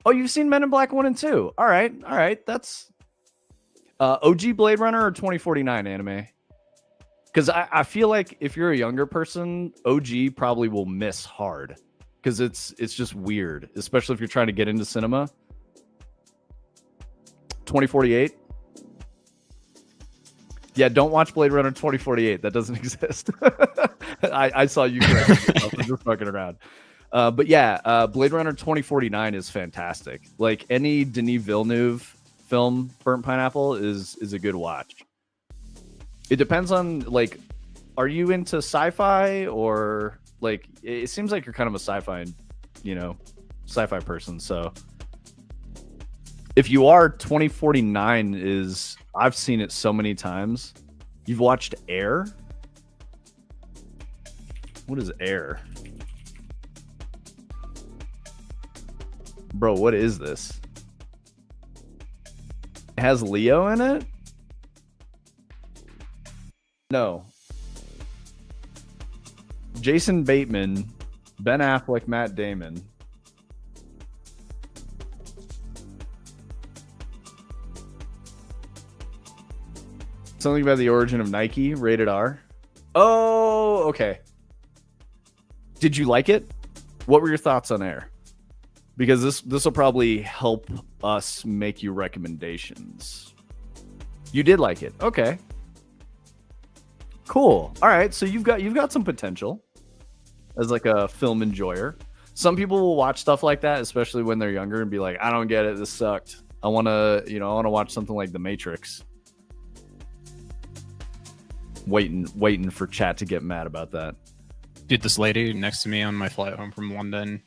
Oh, you've seen Men in Black 1 and 2. All right. That's OG Blade Runner or 2049 anime. Because I feel like if you're a younger person, OG probably will miss hard. Because it's just weird, especially if you're trying to get into cinema. 2048. Yeah, don't watch Blade Runner 2048. That doesn't exist. I saw you correct yourself. I'm just fucking around. But yeah, Blade Runner 2049 is fantastic. Like, any Denis Villeneuve film, Burnt Pineapple is a good watch. It depends on, like, are you into sci-fi or, like, it seems like you're kind of a sci-fi person. So if you are, 2049 is, I've seen it so many times. You've watched Air? What is Air? Bro, what is this? It has Leo in it? No. Jason Bateman, Ben Affleck, Matt Damon. Something about the origin of Nike, rated R. Oh, okay. Did you like it? What were your thoughts on Air? Because this will probably help us make you recommendations. You did like it. Okay. Cool. All right, so you've got some potential as like a film enjoyer. Some people will watch stuff like that, especially when they're younger, and be like, I don't get it, this sucked. I wanna watch something like The Matrix. waiting for chat to get mad about that. Dude, this lady next to me on my flight home from London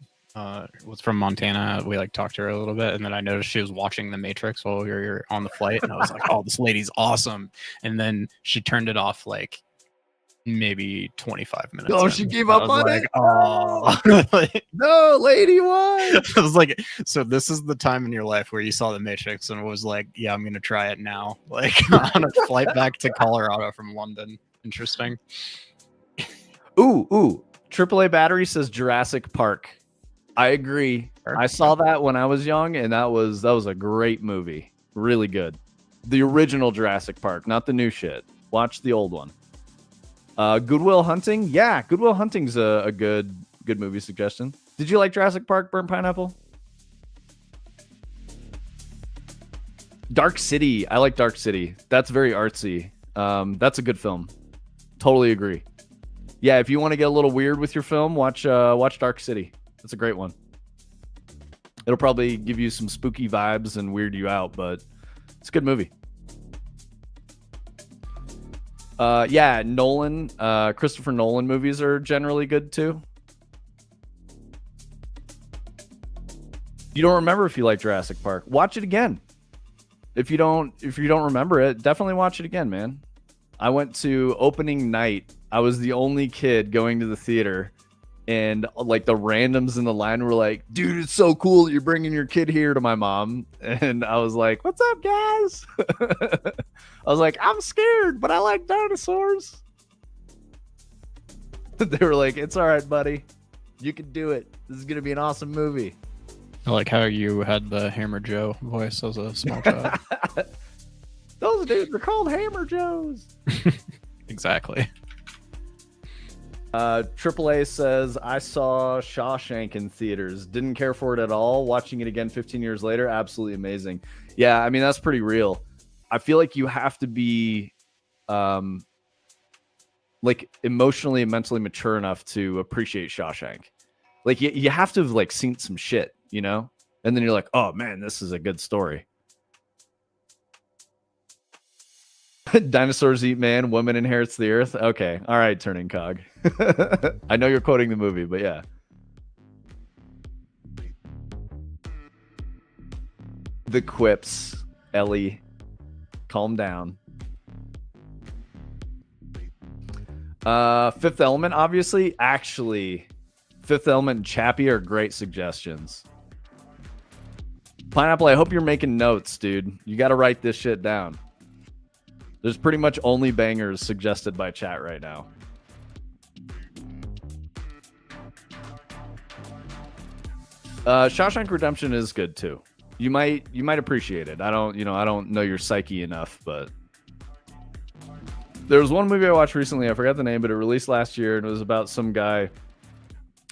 was from Montana. We like talked to her a little bit, and then I noticed she was watching The Matrix while we were on the flight, and I was like, "Oh, this lady's awesome!" And then she turned it off like maybe 25 minutes. Oh, she gave up on it. Oh, no, lady, why? I was like, so this is the time in your life where you saw The Matrix and was like, yeah, I'm gonna try it now. Like on a flight back to Colorado from London. Interesting. Ooh. AAA Battery says Jurassic Park. I agree. I saw that when I was young, and that was a great movie. Really good. The original Jurassic Park, not the new shit. Watch the old one. Good Will Hunting. Yeah, Good Will Hunting's a good movie suggestion. Did you like Jurassic Park, Burnt Pineapple? Dark City. I like Dark City. That's very artsy. That's a good film. Totally agree. Yeah, if you want to get a little weird with your film, watch Dark City. That's a great one. It'll probably give you some spooky vibes and weird you out, but it's a good movie. Yeah, Nolan, Christopher Nolan movies are generally good too. You don't remember if you like Jurassic Park, watch it again. If you don't remember it, definitely watch it again, man. I went to opening night. I was the only kid going to the theater, and like the randoms in the line were like, "Dude, it's so cool that you're bringing your kid here," to my mom. And I was like, "What's up, guys?" I was like, "I'm scared, but I like dinosaurs." They were like, "It's all right, buddy. You can do it. This is going to be an awesome movie." I like how you had the Hammer Joe voice as a small child. Those dudes are called Hammer Joes. Exactly. AAA says, I saw Shawshank in theaters. Didn't care for it at all. Watching it again 15 years later, absolutely amazing. Yeah, I mean, that's pretty real. I feel like you have to be like emotionally and mentally mature enough to appreciate Shawshank. Like you have to have like seen some shit, you know? And then you're like, oh man, this is a good story. Dinosaurs eat man, woman inherits the earth. Okay. All right, Turning Cog. I know you're quoting the movie, but yeah. The quips. Ellie, calm down. Fifth Element, obviously. Actually, Fifth Element and Chappie are great suggestions. Pineapple, I hope you're making notes, dude. You got to write this shit down. There's pretty much only bangers suggested by chat right now. Shawshank Redemption is good too. You might appreciate it. I don't know your psyche enough, but there was one movie I watched recently. I forgot the name, but it released last year, and it was about some guy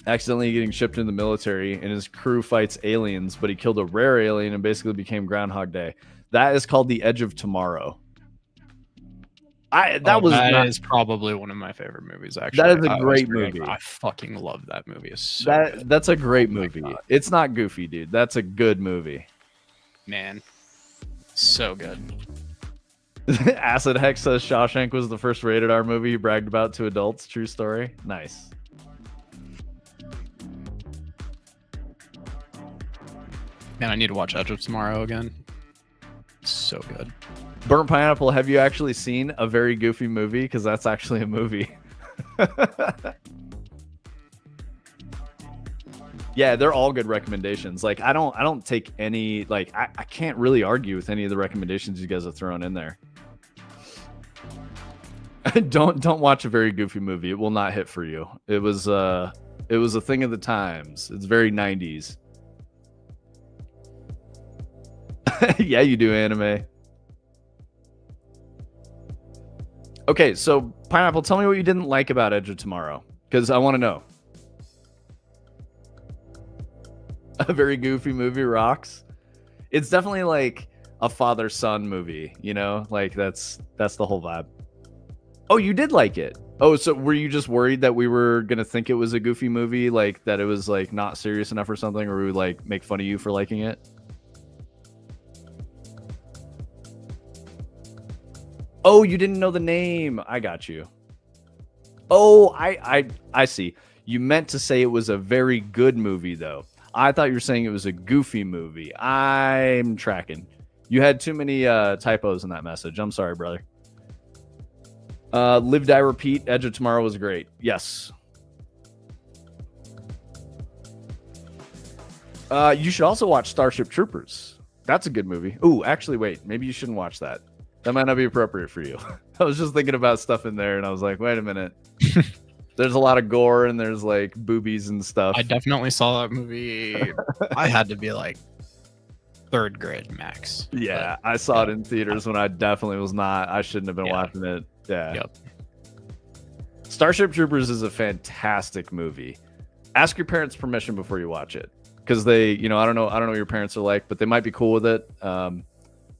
accidentally getting shipped in the military, and his crew fights aliens, but he killed a rare alien and basically became Groundhog Day. That is called The Edge of Tomorrow. That is probably one of my favorite movies, actually. That is a great movie. I fucking love that movie. It's so good. That's a great movie. It's not goofy, dude. That's a good movie. Man, so good. Acid Hex says Shawshank was the first rated R movie he bragged about to adults. True story. Nice. Man, I need to watch Edge of Tomorrow again. It's so good. Burnt Pineapple, have you actually seen A Very Goofy Movie? Because that's actually a movie. Yeah, they're all good recommendations. Like I don't take any, like I can't really argue with any of the recommendations you guys have thrown in there. Don't watch A Very Goofy Movie. It will not hit for you. It was a thing of the times. It's very 90s. Yeah, you do anime. Okay, so Pineapple, tell me what you didn't like about Edge of Tomorrow, because I want to know. A Very Goofy Movie rocks. It's definitely like a father-son movie, you know? Like that's the whole vibe. Oh, you did like it. Oh, so were you just worried that we were going to think it was a goofy movie, like that it was like not serious enough or something, or we would like make fun of you for liking it? Oh, you didn't know the name. I got you. Oh, I see. You meant to say it was a very good movie, though. I thought you were saying it was a goofy movie. I'm tracking. You had too many typos in that message. I'm sorry, brother. Live, Die, Repeat. Edge of Tomorrow was great. Yes. You should also watch Starship Troopers. That's a good movie. Ooh, actually, wait. Maybe you shouldn't watch that. That might not be appropriate for you. I was just thinking about stuff in there, and I was like, wait a minute. There's a lot of gore, and there's like boobies and stuff. I definitely saw that movie. I had to be like 3rd grade max. Yeah, I saw it in theaters when I definitely was not. I shouldn't have been watching it. Yeah. Yep. Starship Troopers is a fantastic movie. Ask your parents' permission before you watch it, because they, I don't know what your parents are like, but they might be cool with it.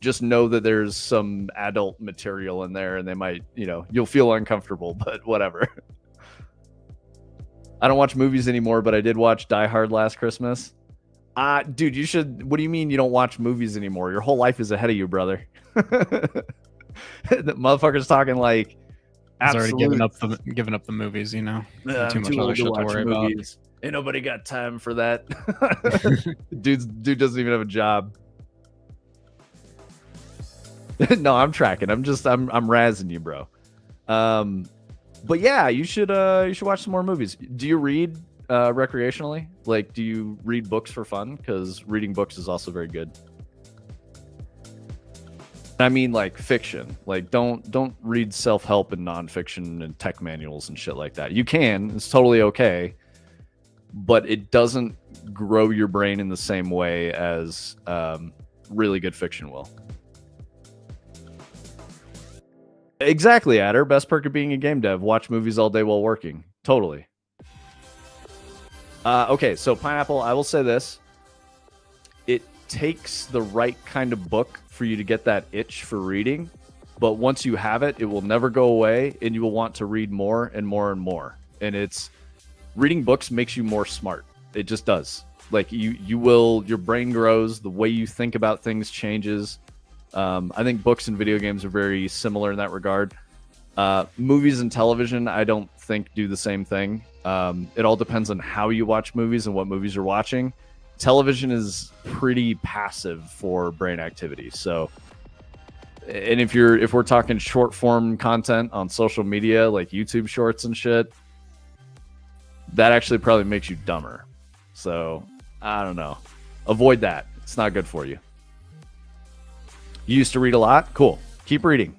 Just know that there's some adult material in there, and they might, you'll feel uncomfortable, but whatever. I don't watch movies anymore, but I did watch Die Hard last Christmas. Dude, you should. What do you mean you don't watch movies anymore? Your whole life is ahead of you, brother. The motherfucker's talking like He's already given up the movies, too much other shit to worry about. Ain't nobody got time for that. Dude doesn't even have a job. No, I'm tracking. I'm razzing you, bro. But yeah, you should watch some more movies. Do you read recreationally? Like, do you read books for fun? Because reading books is also very good. I mean, like fiction. Like, don't read self-help and nonfiction and tech manuals and shit like that. You can. It's totally okay. But it doesn't grow your brain in the same way as really good fiction will. Exactly, Adder. Best perk of being a game dev. Watch movies all day while working. Totally. Okay, so Pineapple, I will say this. It takes the right kind of book for you to get that itch for reading. But once you have it, it will never go away, and you will want to read more and more and more. And reading books makes you more smart. It just does. Like, your brain grows, the way you think about things changes. I think books and video games are very similar in that regard. Movies and television, I don't think do the same thing. It all depends on how you watch movies and what movies you're watching. Television is pretty passive for brain activity. So, and if we're talking short form content on social media, like YouTube shorts and shit, that actually probably makes you dumber. So, I don't know. Avoid that. It's not good for you. You used to read a lot? Cool. Keep reading.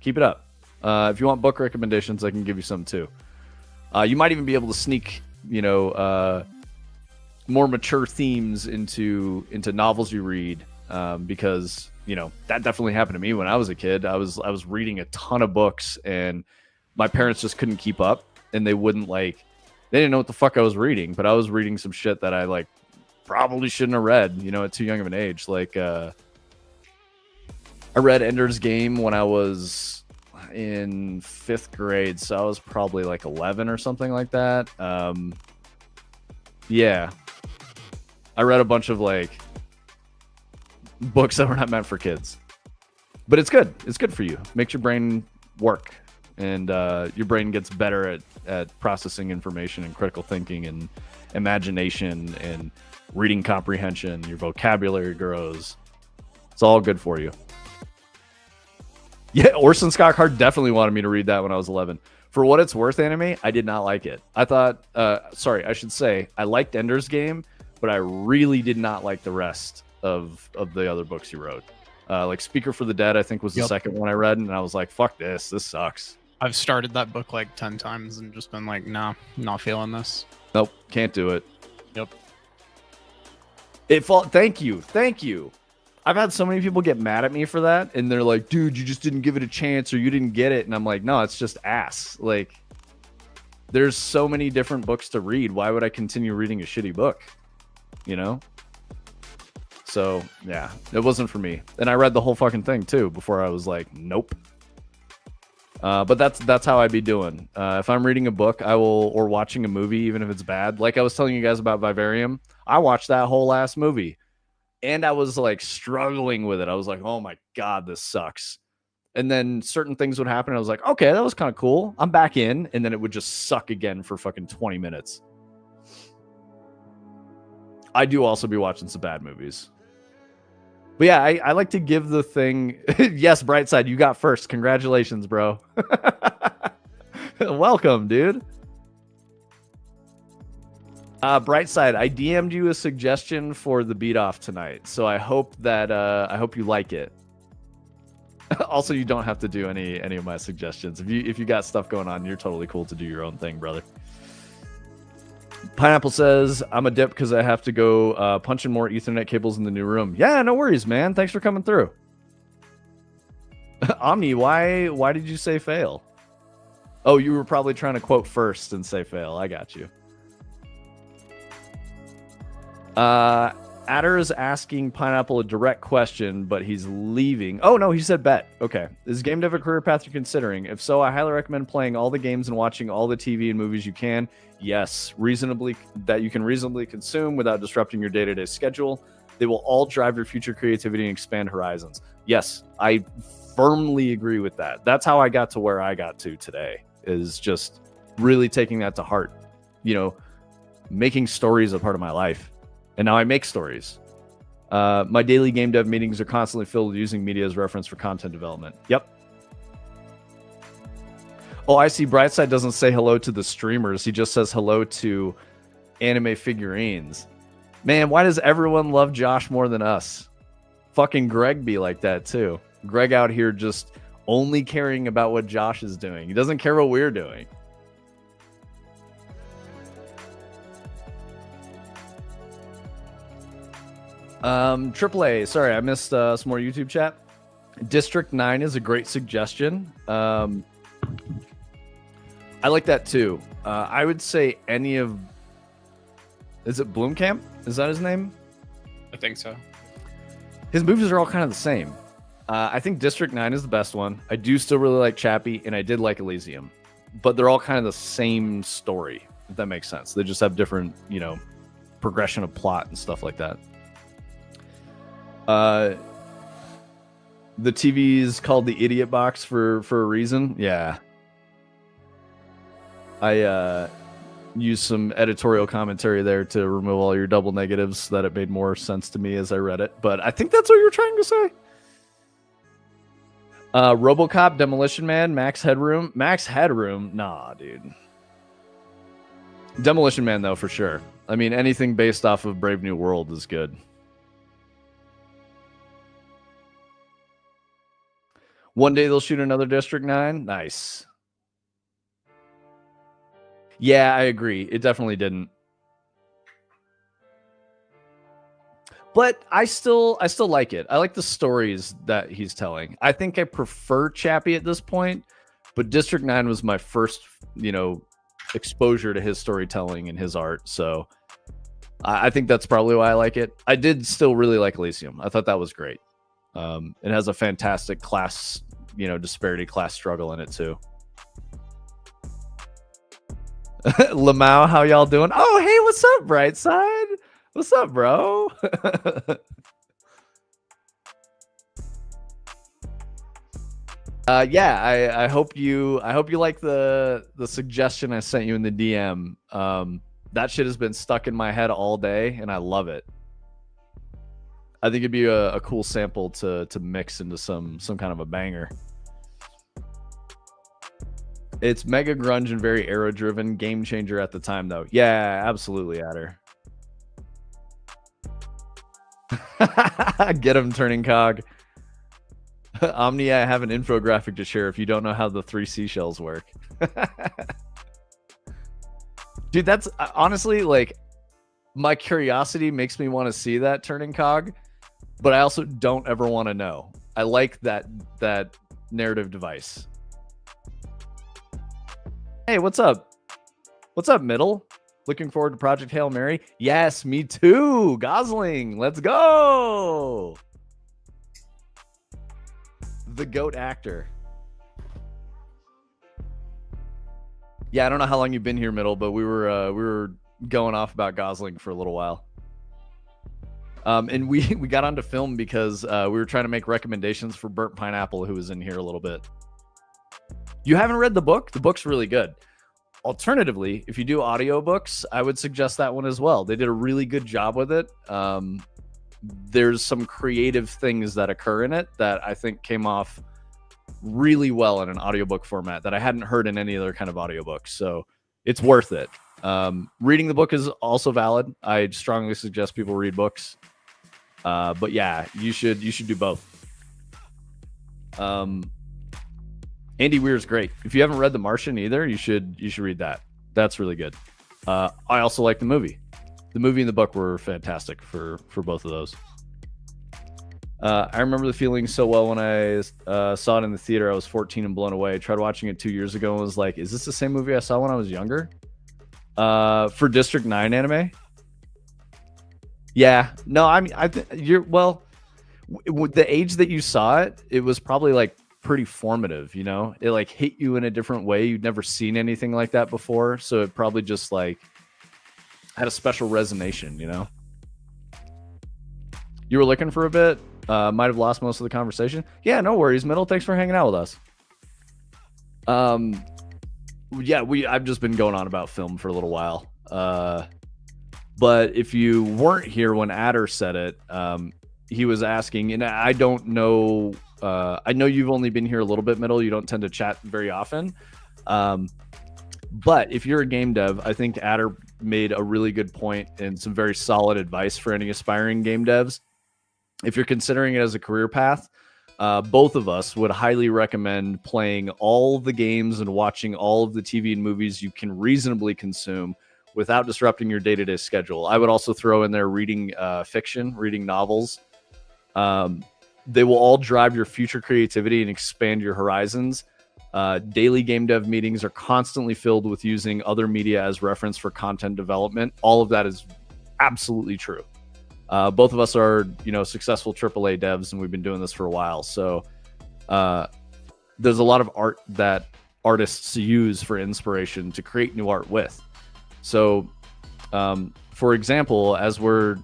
Keep it up. If you want book recommendations, I can give you some too. You might even be able to sneak, more mature themes into novels you read, because that definitely happened to me when I was a kid. I was reading a ton of books, and my parents just couldn't keep up, and they didn't know what the fuck I was reading, but I was reading some shit that I probably shouldn't have read, at too young of an age. I read Ender's Game when I was in 5th grade, so I was probably 11 or something like that. Yeah. I read a bunch of books that were not meant for kids. But it's good. It's good for you. Makes your brain work. And your brain gets better at processing information and critical thinking and imagination and reading comprehension. Your vocabulary grows. It's all good for you. Yeah, Orson Scott Card definitely wanted me to read that when I was 11. For what it's worth, Anime, I did not like it. I thought, I should say, I liked Ender's Game, but I really did not like the rest of the other books he wrote. Speaker for the Dead, I think, was the second one I read, and I was like, fuck this sucks. I've started that book 10 times and just been like, nah, not feeling this. Nope, can't do it. Yep. Thank you. I've had so many people get mad at me for that, and they're like, dude, you just didn't give it a chance, or you didn't get it. And I'm like, no, it's just ass. There's so many different books to read. Why would I continue reading a shitty book? So, yeah, it wasn't for me. And I read the whole fucking thing, too, before I was like, nope. But that's how I'd be doing. If I'm reading a book, or watching a movie, even if it's bad. Like I was telling you guys about Vivarium, I watched that whole last movie. And I was struggling with it. I was like, oh my God, this sucks. And then certain things would happen. I was like, okay, that was kind of cool. I'm back in. And then it would just suck again for fucking 20 minutes. I do also be watching some bad movies. But yeah, I like to give the thing. Yes, Brightside, you got first. Congratulations, bro. Welcome, dude. Brightside, I DM'd you a suggestion for the beat off tonight. So I hope that I hope you like it. Also, you don't have to do any of my suggestions. If you got stuff going on, you're totally cool to do your own thing, brother. Pineapple says, I'm a dip because I have to go punch in more Ethernet cables in the new room. Yeah, no worries, man. Thanks for coming through. Omni, why did you say fail? Oh, you were probably trying to quote first and say fail. I got you. Adder is asking Pineapple a direct question, but he's leaving. Oh, no, he said bet. Okay. Is game dev a career path you're considering? If so, I highly recommend playing all the games and watching all the TV and movies you can. Yes, that you can reasonably consume without disrupting your day-to-day schedule. They will all drive your future creativity and expand horizons. Yes, I firmly agree with that. That's how I got to where I got to today, is just really taking that to heart. You know, making stories a part of my life. And now I make stories. My daily game dev meetings are constantly filled with using media as reference for content development. Yep. Oh, I see. Brightside doesn't say hello to the streamers. He just says hello to anime figurines. Man, why does everyone love Josh more than us? Fucking Greg be like that too. Greg out here just only caring about what Josh is doing. He doesn't care what we're doing. AAA, sorry, I missed some more YouTube chat. District 9 is a great suggestion. I like that too. I would say any of... Is it Bloomkamp? Is that his name? I think so. His movies are all kind of the same. I think District 9 is the best one. I do still really like Chappie, and I did like Elysium. But they're all kind of the same story, if that makes sense. They just have different, you know, progression of plot and stuff like that. The TV is called the Idiot Box for a reason. Yeah. I used some editorial commentary there to remove all your double negatives so that it made more sense to me as I read it. But I think that's what you're trying to say. RoboCop, Demolition Man, Max Headroom. Max Headroom? Nah, dude. Demolition Man, though, for sure. I mean, anything based off of Brave New World is good. One day they'll shoot another District 9. Nice. Yeah, I agree. It definitely didn't. But I still like it. I like the stories that he's telling. I think I prefer Chappie at this point, but District 9 was my first, you know, exposure to his storytelling and his art. So I think that's probably why I like it. I did still really like Elysium. I thought that was great. It has a fantastic class, you know, disparity, class struggle in it too. Lamau, how y'all doing? Oh, hey, what's up, Brightside? What's up, bro? Yeah, I hope you like the suggestion I sent you in the DM. That shit has been stuck in my head all day, and I love it. I think it'd be a cool sample to mix into some kind of a banger. It's mega grunge and very era driven, game changer at the time though. Yeah, absolutely, Adder. Get him, turning cog. Omni, I have an infographic to share if you don't know how the 3 seashells work. Dude, that's honestly, like, my curiosity makes me want to see that, turning cog, but I also don't ever want to know. I like that narrative device. Hey, what's up? What's up, Middle? Looking forward to Project Hail Mary? Yes, me too. Gosling, let's go. The GOAT actor. Yeah, I don't know how long you've been here, Middle, but we were going off about Gosling for a little while. And we got onto film because we were trying to make recommendations for Burnt Pineapple, who was in here a little bit. You haven't read the book? The book's really good. Alternatively, if you do audiobooks, I would suggest that one as well. They did a really good job with it. There's some creative things that occur in it that I think came off really well in an audiobook format that I hadn't heard in any other kind of audiobook. So it's worth it. Reading the book is also valid. I strongly suggest people read books. But yeah, you should do both. Andy Weir's great. If you haven't read The Martian either, you should read that. That's really good. I also like the movie. The movie and the book were fantastic for both of those. I remember the feeling so well when I saw it in the theater. I was 14 and blown away. I tried watching it 2 years ago and was like, is this the same movie I saw when I was younger? For District 9 anime? Yeah. No, I mean, the age that you saw it, it was probably like pretty formative, you know? It like hit you in a different way. You'd never seen anything like that before. So it probably just like had a special resonation, you know? You were looking for a bit? Might have lost most of the conversation. Yeah, no worries, Middle. Thanks for hanging out with us. Yeah, I've just been going on about film for a little while. But if you weren't here when Adder said it, he was asking, and I don't know. I know you've only been here a little bit, Middle. You don't tend to chat very often. But if you're a game dev, I think Adder made a really good point and some very solid advice for any aspiring game devs. If you're considering it as a career path, both of us would highly recommend playing all the games and watching all of the TV and movies you can reasonably consume without disrupting your day-to-day schedule. I would also throw in there reading fiction, reading novels. They will all drive your future creativity and expand your horizons. Daily game dev meetings are constantly filled with using other media as reference for content development. All of that is absolutely true. Both of us are, successful AAA devs, and we've been doing this for a while. So there's a lot of art that artists use for inspiration to create new art with. So, for example, as we're,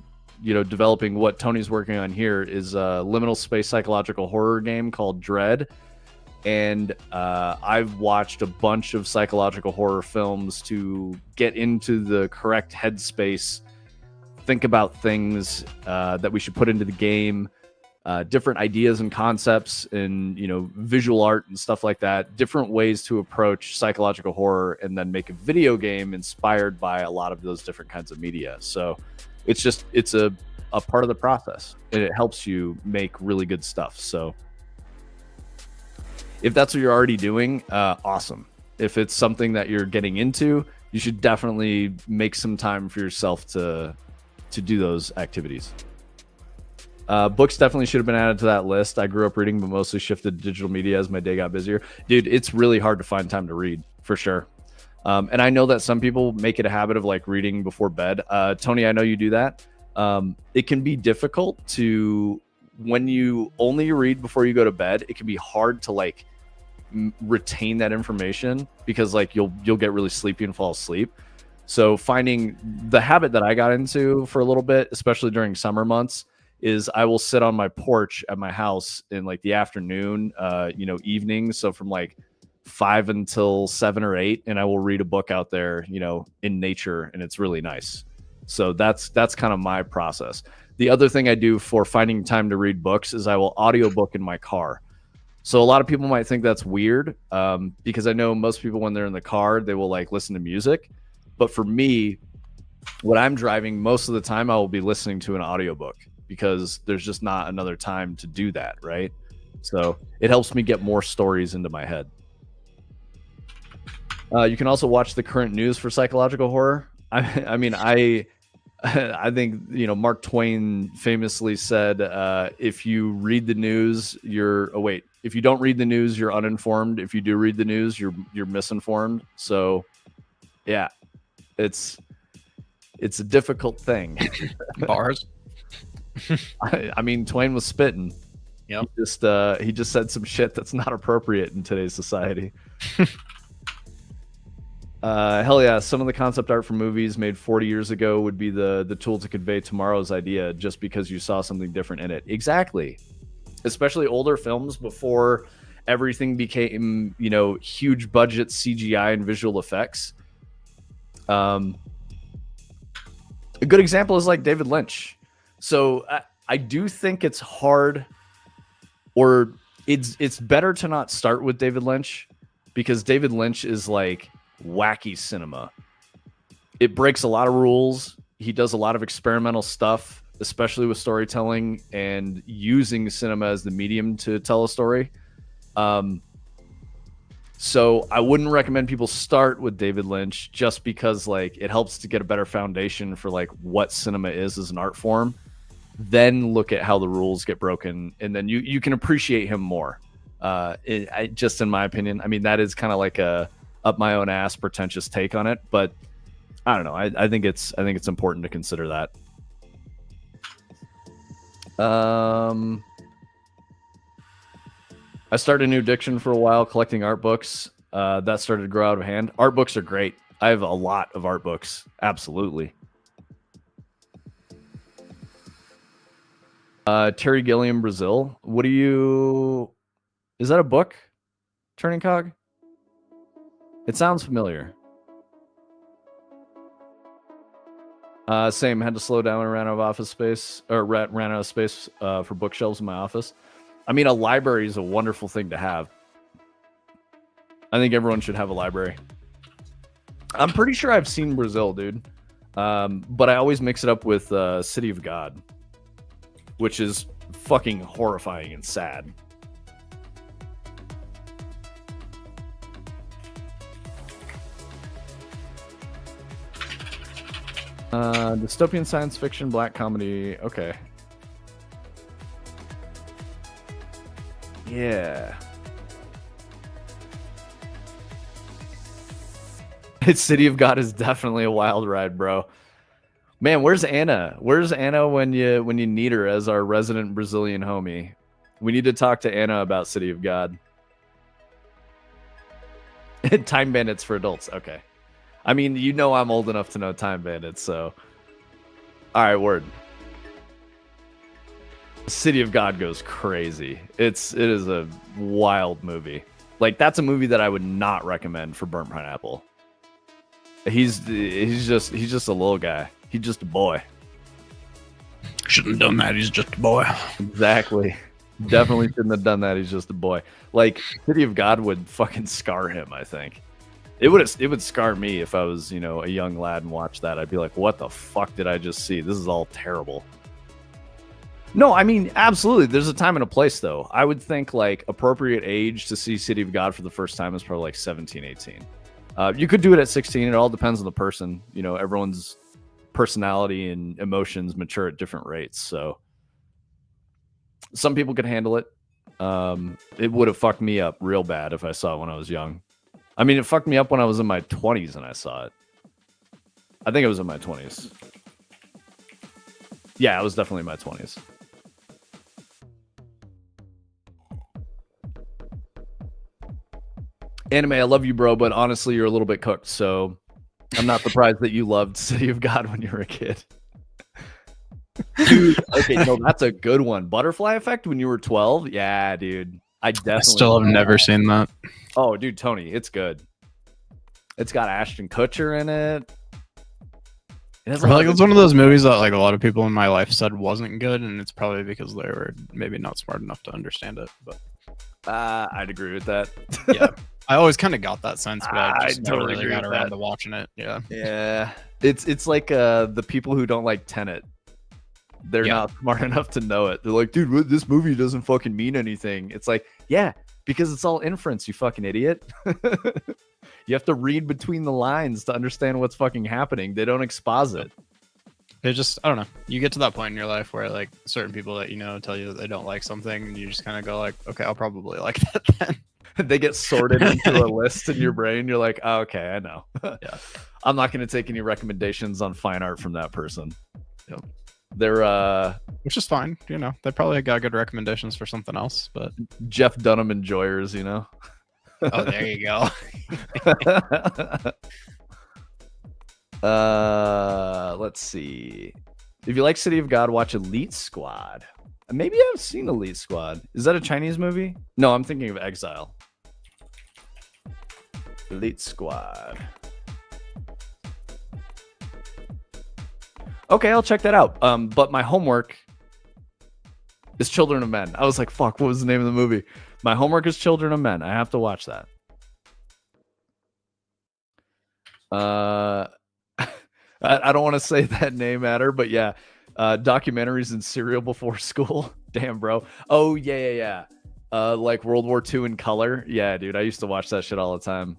developing what Tony's working on here is a liminal space psychological horror game called Dread. And I've watched a bunch of psychological horror films to get into the correct headspace, think about things that we should put into the game, different ideas and concepts and, visual art and stuff like that, different ways to approach psychological horror, and then make a video game inspired by a lot of those different kinds of media. So it's a part of the process, and it helps you make really good stuff. So if that's what you're already doing, awesome. If it's something that you're getting into, you should definitely make some time for yourself to do those activities. Books definitely should have been added to that list. I grew up reading, but mostly shifted to digital media as my day got busier. Dude, it's really hard to find time to read, for sure. And I know that some people make it a habit of like reading before bed. Tony, I know you do that. It can be difficult when you only read before you go to bed, it can be hard to like retain that information because like you'll get really sleepy and fall asleep. So finding the habit that I got into for a little bit, especially during summer months, is I will sit on my porch at my house in like the afternoon, evening. So from like 5 until 7 or 8, and I will read a book out there, in nature, and it's really nice. So that's kind of my process. The other thing I do for finding time to read books is I will audiobook in my car. So a lot of people might think that's weird, because I know most people when they're in the car, they will like listen to music. But for me, when I'm driving, most of the time I will be listening to an audiobook because there's just not another time to do that, right? So it helps me get more stories into my head. You can also watch the current news for psychological horror. I mean, I think, Mark Twain famously said, if you read the news, if you don't read the news, you're uninformed. If you do read the news, you're misinformed. So yeah, it's a difficult thing. Bars. I mean, Twain was spitting. Yep. He just said some shit that's not appropriate in today's society. Hell yeah, some of the concept art for movies made 40 years ago would be the tool to convey tomorrow's idea just because you saw something different in it. Exactly. Especially older films before everything became, huge budget CGI and visual effects. A good example is like David Lynch. So I do think it's hard, or it's better to not start with David Lynch, because David Lynch is like wacky cinema. It breaks a lot of rules. He does a lot of experimental stuff, especially with storytelling and using cinema as the medium to tell a story. So I wouldn't recommend people start with David Lynch, just because like it helps to get a better foundation for like what cinema is as an art form. Then look at how the rules get broken, and then you can appreciate him more. Just in my opinion, I mean, that is kind of like a up my own ass pretentious take on it, but I don't know. I think it's important to consider that. I started a new addiction for a while, collecting art books. That started to grow out of hand. Art books are great. I have a lot of art books. Absolutely. Terry Gilliam, Brazil. Is that a book? Turning Cog? It sounds familiar. Same. Had to slow down and ran out of office space, or ran out of space for bookshelves in my office. I mean, a library is a wonderful thing to have. I think everyone should have a library. I'm pretty sure I've seen Brazil, dude. But I always mix it up with City of God, which is fucking horrifying and sad. Dystopian science fiction, black comedy. Okay. Yeah. City of God is definitely a wild ride, bro. Man, where's Anna? Where's Anna when you need her as our resident Brazilian homie? We need to talk to Anna about City of God. Time Bandits for adults. Okay. I mean, I'm old enough to know Time Bandits, so. All right, word. City of God goes crazy. It is a wild movie. Like, that's a movie that I would not recommend for Burnt Pineapple. He's just a little guy. He's just a boy. Shouldn't have done that. He's just a boy. Exactly. Definitely shouldn't have done that. He's just a boy. Like, City of God would fucking scar him, I think. It would scar me if I was, a young lad and watched that. I'd be like, what the fuck did I just see? This is all terrible. No, I mean, absolutely. There's a time and a place, though. I would think, like, appropriate age to see City of God for the first time is probably like 17, 18. You could do it at 16. It all depends on the person. Everyone's personality and emotions mature at different rates. So some people could handle it. It would have fucked me up real bad if I saw it when I was young. I mean, it fucked me up when I was in my 20s and I saw it. I think it was in my 20s. Yeah, it was definitely in my 20s. Anime, I love you, bro, but honestly, you're a little bit cooked, so I'm not surprised that you loved City of God when you were a kid. Dude, okay, no, that's a good one. Butterfly Effect when you were 12? Yeah, dude. I still have never seen that. Oh, dude, Tony, it's good. It's got Ashton Kutcher in it. I feel like it's one of those movies that like a lot of people in my life said wasn't good, and it's probably because they were maybe not smart enough to understand it. But I'd agree with that. Yeah, I always kind of got that sense, but I just never totally really got around to watching it. Yeah, yeah. It's like the people who don't like Tenet. They're not smart enough to know it. They're like, dude, this movie doesn't fucking mean anything. It's like, yeah, because it's all inference, you fucking idiot. You have to read between the lines to understand what's fucking happening. They don't exposit. They just, I don't know. You get to that point in your life where like certain people that tell you that they don't like something, and you just kind of go like, okay, I'll probably like that then. They get sorted into a list in your brain. You're like, oh, okay, I know. Yeah, I'm not going to take any recommendations on fine art from that person. Yep. They're which is fine. They probably got good recommendations for something else, but Jeff Dunham enjoyers, Oh, there you go. Let's see. If you like City of God, watch Elite Squad. Maybe I've seen Elite Squad. Is that a Chinese movie? No, I'm thinking of Exile. Elite Squad. Okay, I'll check that out. But my homework is Children of Men. I was like, fuck, what was the name of the movie? My homework is Children of Men. I have to watch that. I don't want to say that name at her, but yeah. Documentaries and cereal before school. Damn, bro. Oh, yeah. Like World War II in color. Yeah, dude. I used to watch that shit all the time.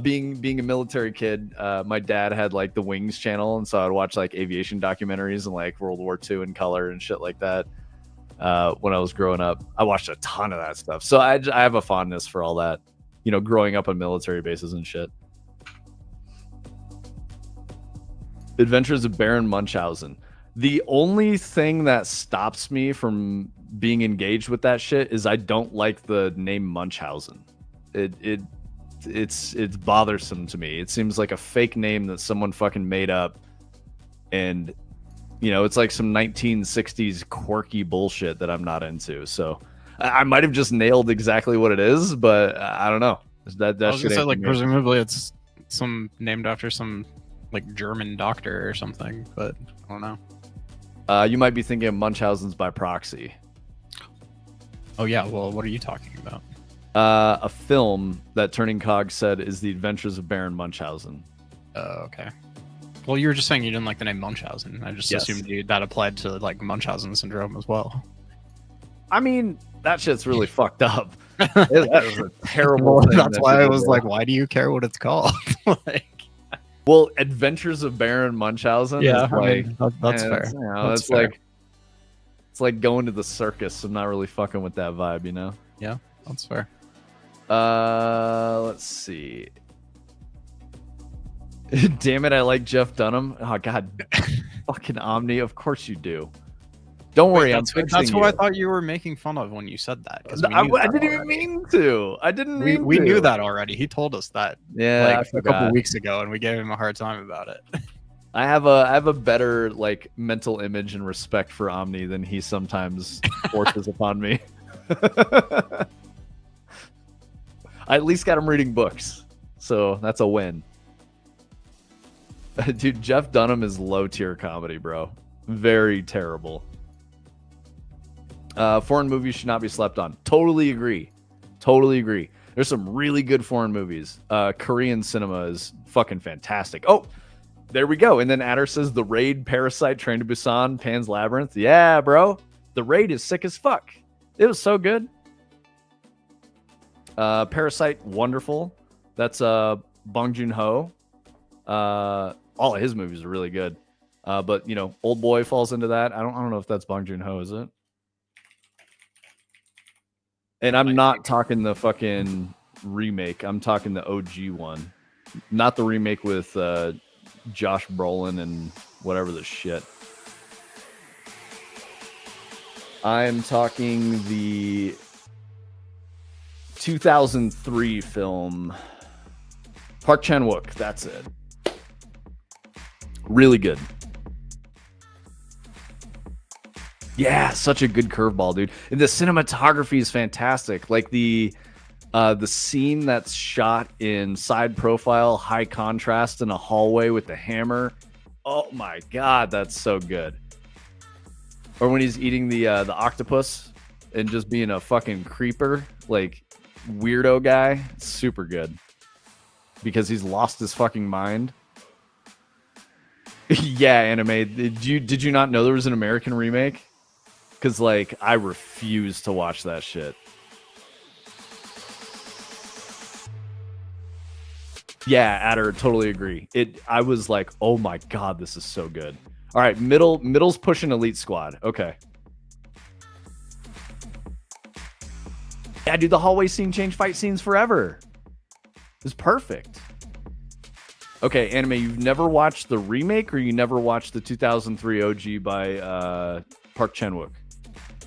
Being a military kid, my dad had like the Wings channel, and so I'd watch like aviation documentaries and like World War II in color and shit like that. When I was growing up, I watched a ton of that stuff. So I have a fondness for all that, you know, growing up on military bases and shit. Adventures of Baron Munchausen. The only thing that stops me from being engaged with that shit is I don't like the name Munchausen. It's bothersome to me. It seems like a fake name that someone fucking made up, and you know, it's like some 1960s quirky bullshit that I'm not into. So I might have just nailed exactly what it is, but I don't know. That I was gonna say, like, presumably it's some named after some like German doctor or something, but I don't know. You might be thinking of Munchausen's by proxy. Oh yeah, well, what are you talking about? A film that Turning Cog said is The Adventures of Baron Munchausen. Okay. Well, you were just saying you didn't like the name Munchausen. I just assumed that applied to like Munchausen syndrome as well. I mean, that shit's really fucked up. That is a terrible thing. That's why I was like, why do you care what it's called? Like, well, Adventures of Baron Munchausen. Yeah, is like, I mean, that's fair. You know, that's it's fair. like it's like going to the circus. I'm not really fucking with that vibe, you know. Yeah, that's fair. Let's see. Damn it, I like Jeff Dunham. Oh god, fucking Omni. Of course you do. Don't worry, that's who I thought you were making fun of when you said that. I didn't even mean to. I didn't mean we to. knew that already. He told us that like a couple weeks ago, and we gave him a hard time about it. I have a better like mental image and respect for Omni than he sometimes forces upon me. I at least got him reading books, so that's a win. Dude, Jeff Dunham is low tier comedy, bro. Very terrible. Foreign movies should not be slept on. Totally agree. There's some really good foreign movies. Korean cinema is fucking fantastic. Oh, there we go. And then Adder says The Raid, Parasite, Train to Busan, Pan's Labyrinth. Yeah, bro. The Raid is sick as fuck. It was so good. Parasite, wonderful. That's Bong Joon-ho. All of his movies are really good. But you know, Old Boy falls into that. I don't know if that's Bong Joon-ho, is it? And I'm not talking the fucking remake. I'm talking the OG one. Not the remake with Josh Brolin and whatever the shit. I'm talking the 2003 film Park Chan-wook. That's it. Really good. Yeah, such a good curveball, dude. And the cinematography is fantastic. Like the scene that's shot in side profile, high contrast in a hallway with the hammer. Oh my god, that's so good. Or when he's eating the octopus and just being a fucking creeper, like weirdo guy. Super good. Because he's lost his fucking mind. Yeah, anime. Did you not know there was an American remake? Because, like, I refuse to watch that shit. Yeah, Adder, totally agree. I was like, oh my god, this is so good. All right, middle's pushing Elite Squad. Okay. Yeah, dude, the hallway scene changed fight scenes forever. It was perfect. Okay, anime, you've never watched the remake, or you never watched the 2003 OG by Park Chan-wook?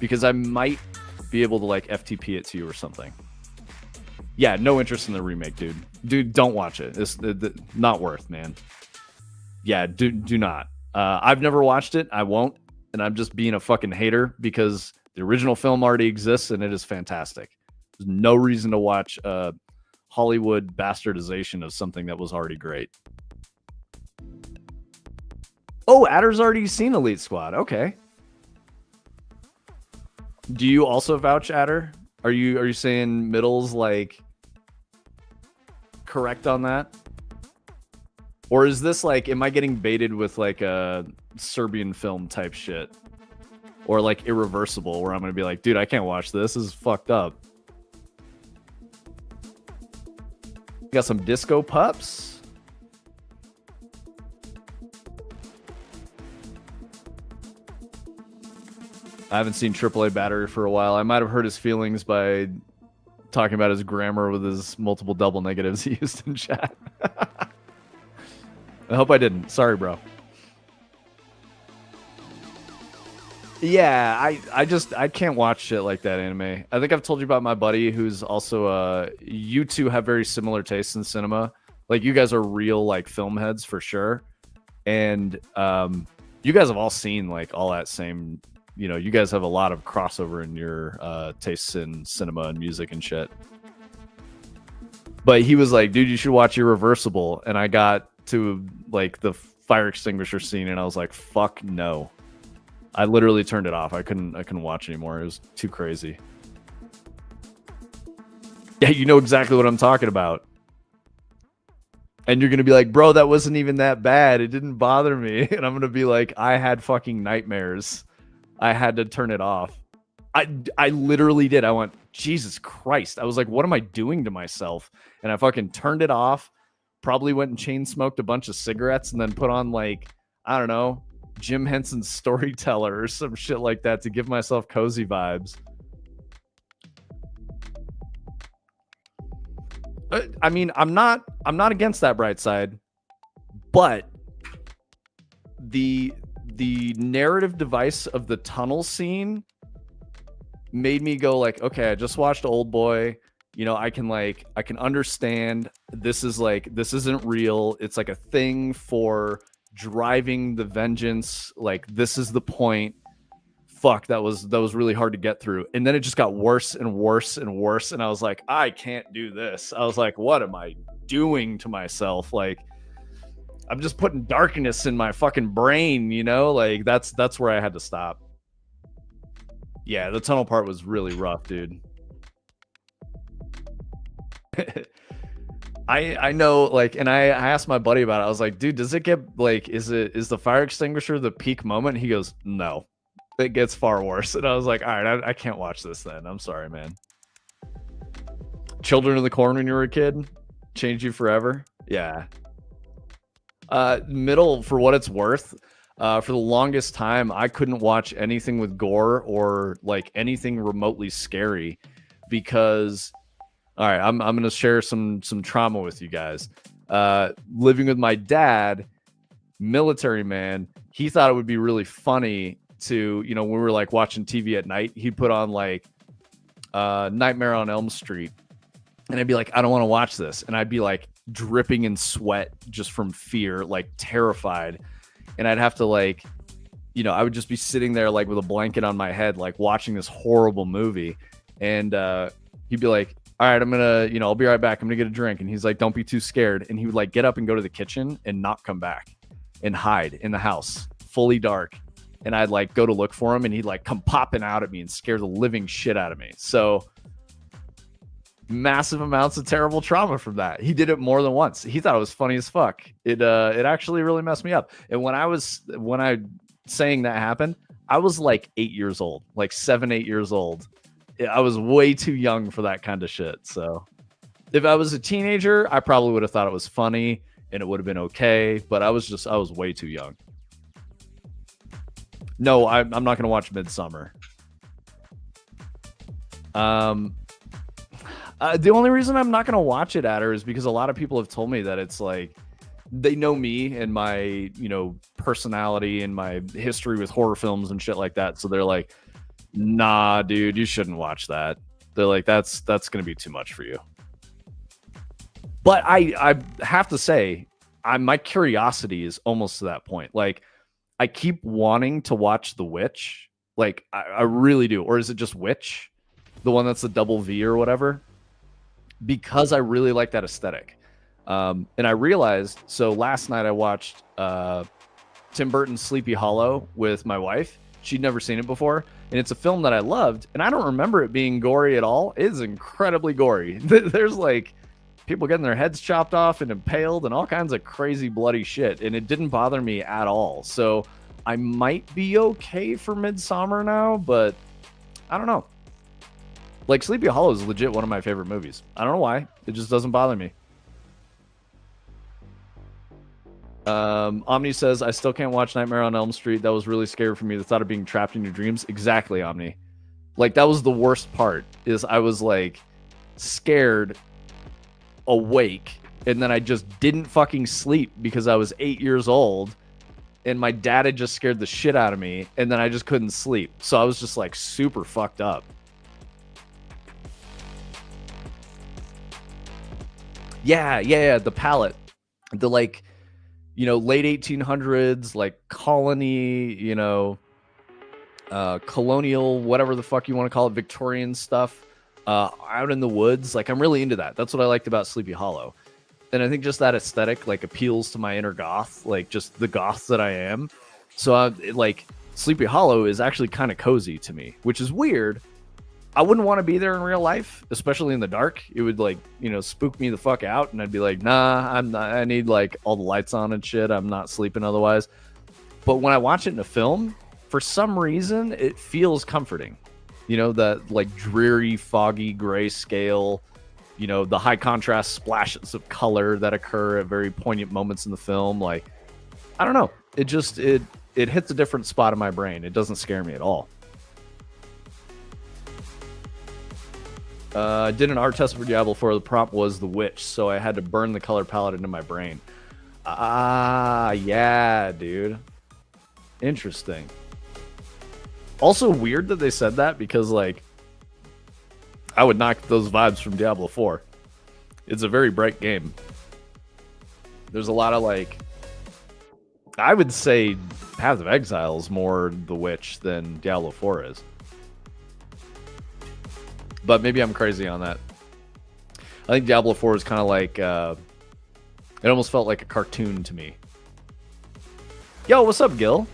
Because I might be able to like FTP it to you or something. Yeah, no interest in the remake, dude. Dude, don't watch it. It's not worth, man. Yeah, do not. I've never watched it. I won't, and I'm just being a fucking hater because the original film already exists and it is fantastic. There's no reason to watch Hollywood bastardization of something that was already great. Oh, Adder's already seen Elite Squad. Okay. Do you also vouch Adder? Are you saying Middle's like correct on that? Or is this like, am I getting baited with like a Serbian film type shit? Or like Irreversible, where I'm going to be like, dude, I can't watch this. This is fucked up. Got some Disco Pups. I haven't seen AAA Battery for a while. I might have hurt his feelings by talking about his grammar with his multiple double negatives he used in chat. I hope I didn't. Sorry, bro. Yeah, I can't watch shit like that anime. I think I've told you about my buddy who's also you two have very similar tastes in cinema. Like you guys are real like film heads for sure. And you guys have all seen like all that same, you know, you guys have a lot of crossover in your tastes in cinema and music and shit. But he was like, dude, you should watch Irreversible. And I got to like the fire extinguisher scene and I was like, fuck no. I literally turned it off. I couldn't watch anymore. It was too crazy. Yeah, you know exactly what I'm talking about. And you're going to be like, bro, that wasn't even that bad. It didn't bother me. And I'm going to be like, I had fucking nightmares. I had to turn it off. I literally did. I went, Jesus Christ. I was like, what am I doing to myself? And I fucking turned it off. Probably went and chain smoked a bunch of cigarettes and then put on like, I don't know, Jim Henson's Storyteller or some shit like that to give myself cozy vibes. I mean, I'm not against that bright side, but the narrative device of the tunnel scene made me go like, okay, I just watched Old Boy. You know, I can understand this isn't real. It's like a thing for driving the vengeance. Like this is the point. Fuck, that was really hard to get through. And then it just got worse and worse and worse. And I was like, I can't do this. I was like, what am I doing to myself? Like, I'm just putting darkness in my fucking brain, you know? Like that's where I had to stop. Yeah, the tunnel part was really rough, dude. I know, like, and I asked my buddy about it. I was like, dude, does it get like, is the fire extinguisher the peak moment? He goes, no, it gets far worse. And I was like, all right, I can't watch this then. I'm sorry, man. Children of the Corn when you were a kid changed you forever. Yeah. Middle, for what it's worth, for the longest time, I couldn't watch anything with gore or like anything remotely scary because, all right, I'm going to share some trauma with you guys. Living with my dad, military man, he thought it would be really funny to, you know, when we were like watching TV at night, he'd put on like Nightmare on Elm Street. And I'd be like, I don't want to watch this. And I'd be like dripping in sweat just from fear, like terrified. And I'd have to like, you know, I would just be sitting there like with a blanket on my head, like watching this horrible movie. And he'd be like, all right, I'm going to, you know, I'll be right back. I'm going to get a drink. And he's like, don't be too scared. And he would like get up and go to the kitchen and not come back and hide in the house, fully dark. And I'd like go to look for him and he'd like come popping out at me and scare the living shit out of me. So massive amounts of terrible trauma from that. He did it more than once. He thought it was funny as fuck. It actually really messed me up. And when I saying that happened, I was like 8 years old, like 7-8 years old. I was way too young for that kind of shit. So if I was a teenager, I probably would have thought it was funny and it would have been okay. But I was way too young. No, I'm not going to watch Midsummer. The only reason I'm not going to watch it at her is because a lot of people have told me that it's like, they know me and my, you know, personality and my history with horror films and shit like that. So they're like, nah, dude, you shouldn't watch that. They're like, that's going to be too much for you. But I have to say, my curiosity is almost to that point. Like, I keep wanting to watch The Witch. Like, I really do. Or is it just Witch? The one that's the double V or whatever? Because I really like that aesthetic. And I realized, so last night I watched Tim Burton's Sleepy Hollow with my wife. She'd never seen it before. And it's a film that I loved. And I don't remember it being gory at all. It is incredibly gory. There's like people getting their heads chopped off and impaled and all kinds of crazy bloody shit. And it didn't bother me at all. So I might be okay for Midsummer now, but I don't know. Like, Sleepy Hollow is legit one of my favorite movies. I don't know why. It just doesn't bother me. Omni says, I still can't watch Nightmare on Elm Street. That was really scary for me. The thought of being trapped in your dreams. Exactly, Omni. Like, that was the worst part, is I was, like, scared, awake, and then I just didn't fucking sleep because I was 8 years old, and my dad had just scared the shit out of me, and then I just couldn't sleep. So I was just, like, super fucked up. Yeah, the palette. The, like, you know, late 1800s, like, colony, you know, colonial, whatever the fuck you want to call it, Victorian stuff, out in the woods. Like, I'm really into that. That's what I liked about Sleepy Hollow. And I think just that aesthetic, like, appeals to my inner goth, like, just the goth that I am. So, like, Sleepy Hollow is actually kind of cozy to me, which is weird. I wouldn't want to be there in real life, especially in the dark. It would, like, you know, spook me the fuck out, and I'd be like, nah, I'm not. I need, like, all the lights on and shit. I'm not sleeping otherwise. But when I watch it in a film, for some reason, it feels comforting. You know, that, like, dreary, foggy grayscale, you know, the high contrast splashes of color that occur at very poignant moments in the film. Like, I don't know. It just, it hits a different spot in my brain. It doesn't scare me at all. I did an art test for Diablo 4. The prompt was The Witch, so I had to burn the color palette into my brain. Yeah, dude. Interesting. Also weird that they said that, because, like, I would knock those vibes from Diablo 4. It's a very bright game. There's a lot of, like, I would say Path of Exile is more The Witch than Diablo 4 is. But maybe I'm crazy on that. I think Diablo 4 is kind of like, it almost felt like a cartoon to me. Yo, what's up, Gil?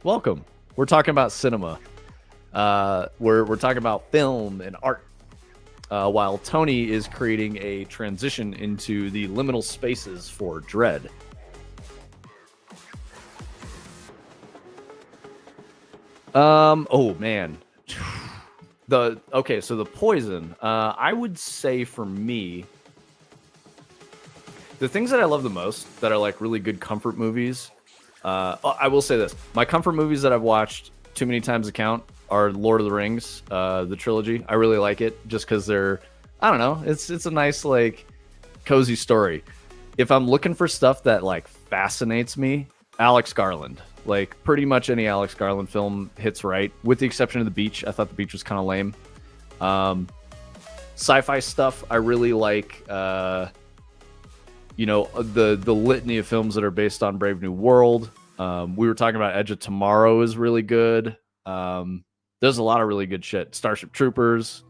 Welcome. We're talking about cinema. We're talking about film and art. While Tony is creating a transition into the liminal spaces for Dread. Oh, man. So the poison, I would say for me, the things that I love the most that are like really good comfort movies, I will say this, my comfort movies that I've watched too many times to count are Lord of the Rings, the trilogy. I really like it just because they're, I don't know, it's a nice, like, cozy story. If I'm looking for stuff that, like, fascinates me, Alex Garland. Like, pretty much any Alex Garland film hits right, with the exception of The Beach. I thought The Beach was kind of lame. Sci-fi stuff, I really like, you know, the litany of films that are based on Brave New World. We were talking about Edge of Tomorrow is really good. There's a lot of really good shit. Starship Troopers.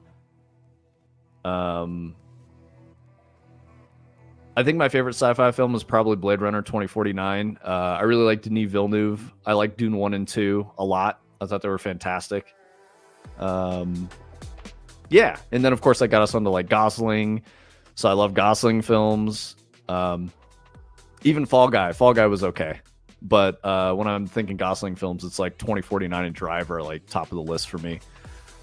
I think my favorite sci-fi film is probably Blade Runner 2049. I really like Denis Villeneuve. I like Dune 1 and 2 a lot. I thought they were fantastic. Yeah, and then of course I got us onto like Gosling. So I love Gosling films. Even Fall Guy. Fall Guy was okay. But when I'm thinking Gosling films, it's like 2049 and Drive are like top of the list for me.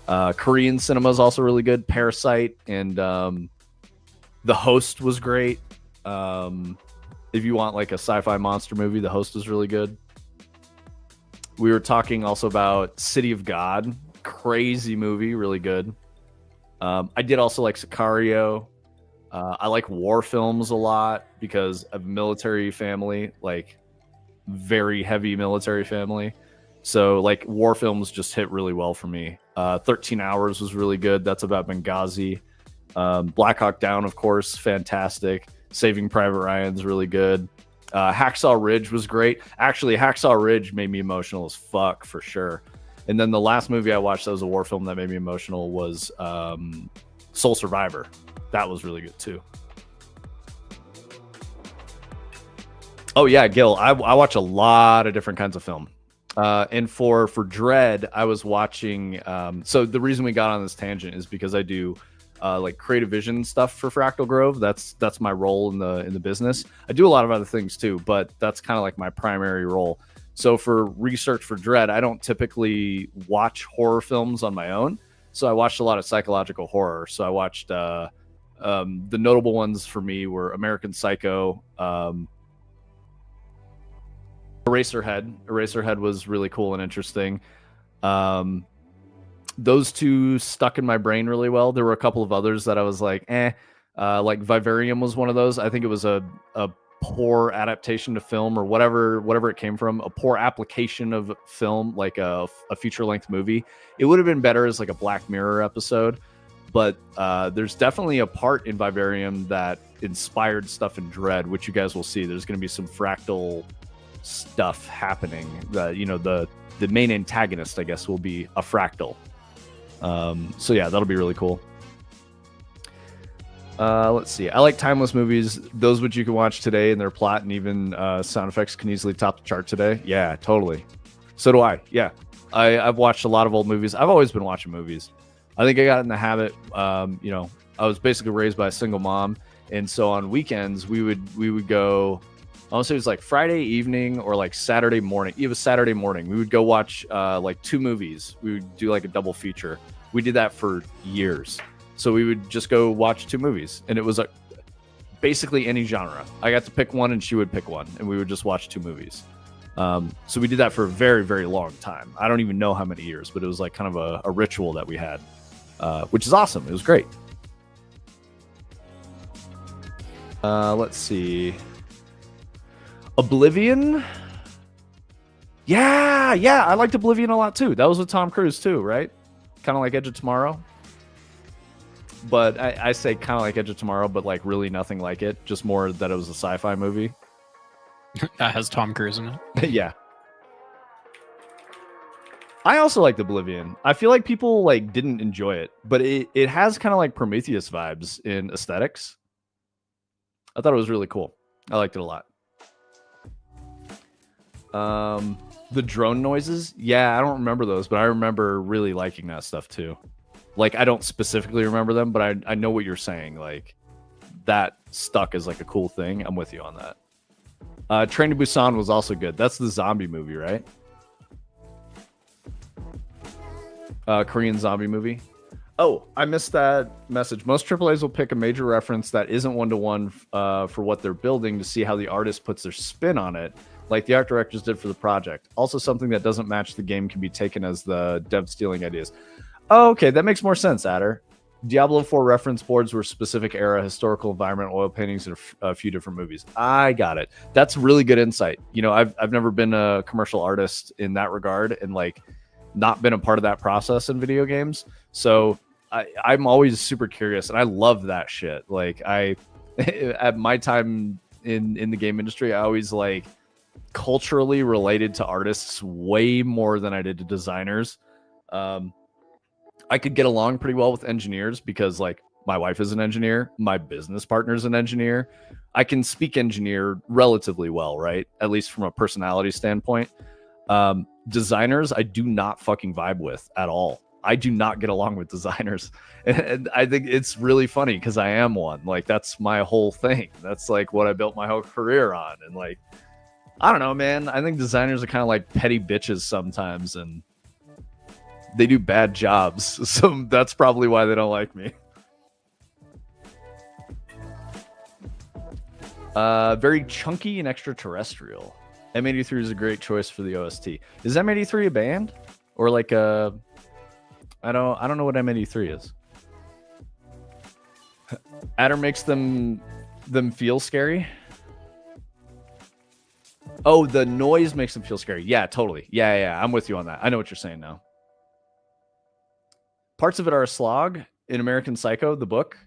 Korean cinema is also really good. Parasite and The Host was great. If you want like a sci-fi monster movie, The Host is really good. We were talking also about City of God. Crazy movie, really good. I did also like Sicario. I like war films a lot because of military family, like very heavy military family. So like war films just hit really well for me. 13 Hours was really good. That's about Benghazi. Black Hawk Down, of course, fantastic. Saving Private Ryan's really good. Hacksaw Ridge was great. Actually, Hacksaw Ridge made me emotional as fuck for sure. And then the last movie I watched that was a war film that made me emotional was Soul Survivor. That was really good too. Oh yeah, Gil, I watch a lot of different kinds of film. And for Dread, I was watching. So the reason we got on this tangent is because I do like creative vision stuff for Fractal Grove. That's my role in the business. I do a lot of other things too, but that's kind of like my primary role. So for research for Dread, I don't typically watch horror films on my own. So I watched a lot of psychological horror. So I watched the notable ones for me were American Psycho, Eraserhead was really cool and interesting. Those two stuck in my brain really well. There were a couple of others that I was like, like Vivarium was one of those. I think it was a poor adaptation to film or whatever it came from, a poor application of film, like a feature-length movie. It would have been better as like a Black Mirror episode, but there's definitely a part in Vivarium that inspired stuff in Dread, which you guys will see. There's going to be some fractal stuff happening. The main antagonist, I guess, will be a fractal. So yeah, that'll be really cool. Let's see. I like timeless movies, those which you can watch today and their plot and even sound effects can easily top the chart today. Yeah, totally. So do I. Yeah, I've watched a lot of old movies. I've always been watching movies. I think I got in the habit. I was basically raised by a single mom, and so on weekends we would go. I want to say it was like Friday evening or like Saturday morning. It was Saturday morning. We would go watch like two movies. We would do like a double feature. We did that for years. So we would just go watch two movies, and it was basically any genre. I got to pick one, and she would pick one, and we would just watch two movies. So we did that for a very, very long time. I don't even know how many years, but it was like kind of a ritual that we had, which is awesome. It was great. Let's see. Oblivion. Yeah, I liked Oblivion a lot too. That was with Tom Cruise too, right? Kind of like Edge of Tomorrow. But I say kind of like Edge of Tomorrow, but like really nothing like it. Just more that it was a sci-fi movie. That has Tom Cruise in it. Yeah. I also liked Oblivion. I feel like people like didn't enjoy it, but it has kind of like Prometheus vibes in aesthetics. I thought it was really cool. I liked it a lot. The drone noises, yeah, I don't remember those, but I remember really liking that stuff too. Like, I don't specifically remember them, but I know what you're saying. Like, that stuck as like a cool thing. I'm with you on that. Train to Busan was also good. That's the zombie movie, right? Korean zombie movie. Oh, I missed that message. Most AAAs will pick a major reference that isn't one-to-one for what they're building to see how the artist puts their spin on it, like the art directors did for the project. Also, something that doesn't match the game can be taken as the dev stealing ideas. Oh, okay, that makes more sense, Adder. Diablo 4 reference boards were specific era, historical environment, oil paintings, and a few different movies. I got it. That's really good insight. You know, I've never been a commercial artist in that regard, and like not been a part of that process in video games. So I'm always super curious, and I love that shit. Like at my time in the game industry, I always like culturally related to artists way more than I did to designers. I could get along pretty well with engineers because like my wife is an engineer, my business partner is an engineer. I can speak engineer relatively well, right? At least from a personality standpoint. Designers, I do not fucking vibe with at all. I do not get along with designers. And I think it's really funny because I am one. Like, that's my whole thing. That's like what I built my whole career on. And like, I don't know, man. I think designers are kind of like petty bitches sometimes, and they do bad jobs. So that's probably why they don't like me. Very chunky and extraterrestrial. M83 is a great choice for the OST. Is M83 a band? Or like a... I don't know what M83 is. Adder makes them feel scary. Oh, the noise makes them feel scary. Yeah, totally. Yeah. I'm with you on that. I know what you're saying now. Parts of it are a slog in American Psycho, the book.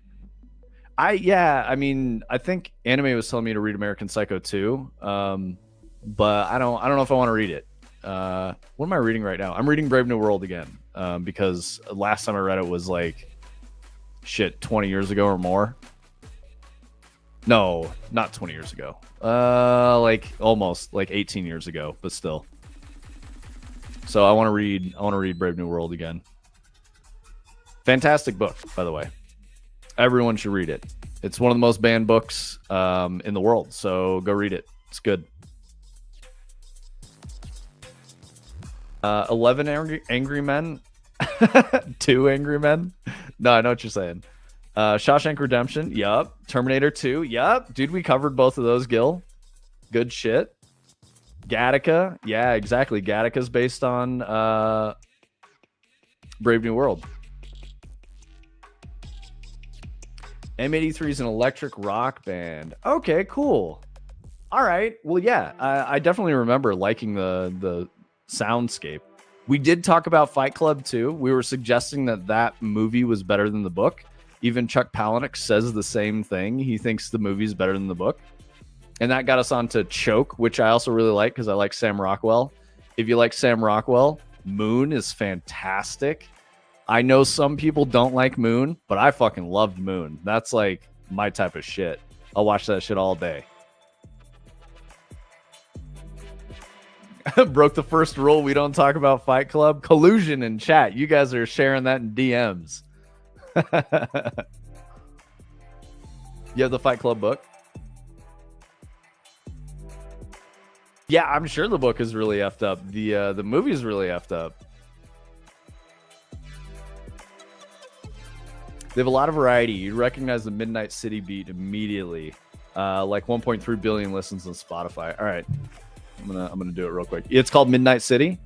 I mean, I think Anime was telling me to read American Psycho 2, but I don't know if I want to read it. What am I reading right now? I'm reading Brave New World again, because last time I read it was like 20 years ago or more. No, not 20 years ago. Like almost like 18 years ago, but still. So I want to read Brave New World again. Fantastic book, by the way. Everyone should read it. It's one of the most banned books in the world, so go read it. It's good. 11 angry men. 2 angry men. No, I know what you're saying. Shawshank Redemption. Yup. Terminator 2. Yup. Dude, we covered both of those, Gil. Good shit. Gattaca. Yeah, exactly. Gattaca's based on Brave New World. M83 is an electric rock band. Okay, cool. All right. Well, yeah, I definitely remember liking the soundscape. We did talk about Fight Club too. We were suggesting that movie was better than the book. Even Chuck Palahniuk says the same thing. He thinks the movie's better than the book. And that got us on to Choke, which I also really like because I like Sam Rockwell. If you like Sam Rockwell, Moon is fantastic. I know some people don't like Moon, but I fucking loved Moon. That's like my type of shit. I'll watch that shit all day. Broke the first rule. We don't talk about Fight Club. Collusion in chat. You guys are sharing that in DMs. You have the Fight Club book? Yeah, I'm sure the book is really effed up. The movie is really effed up. They have a lot of variety. You recognize the Midnight City beat immediately. Like 1.3 billion listens on Spotify. All right. I'm gonna do it real quick. It's called Midnight City,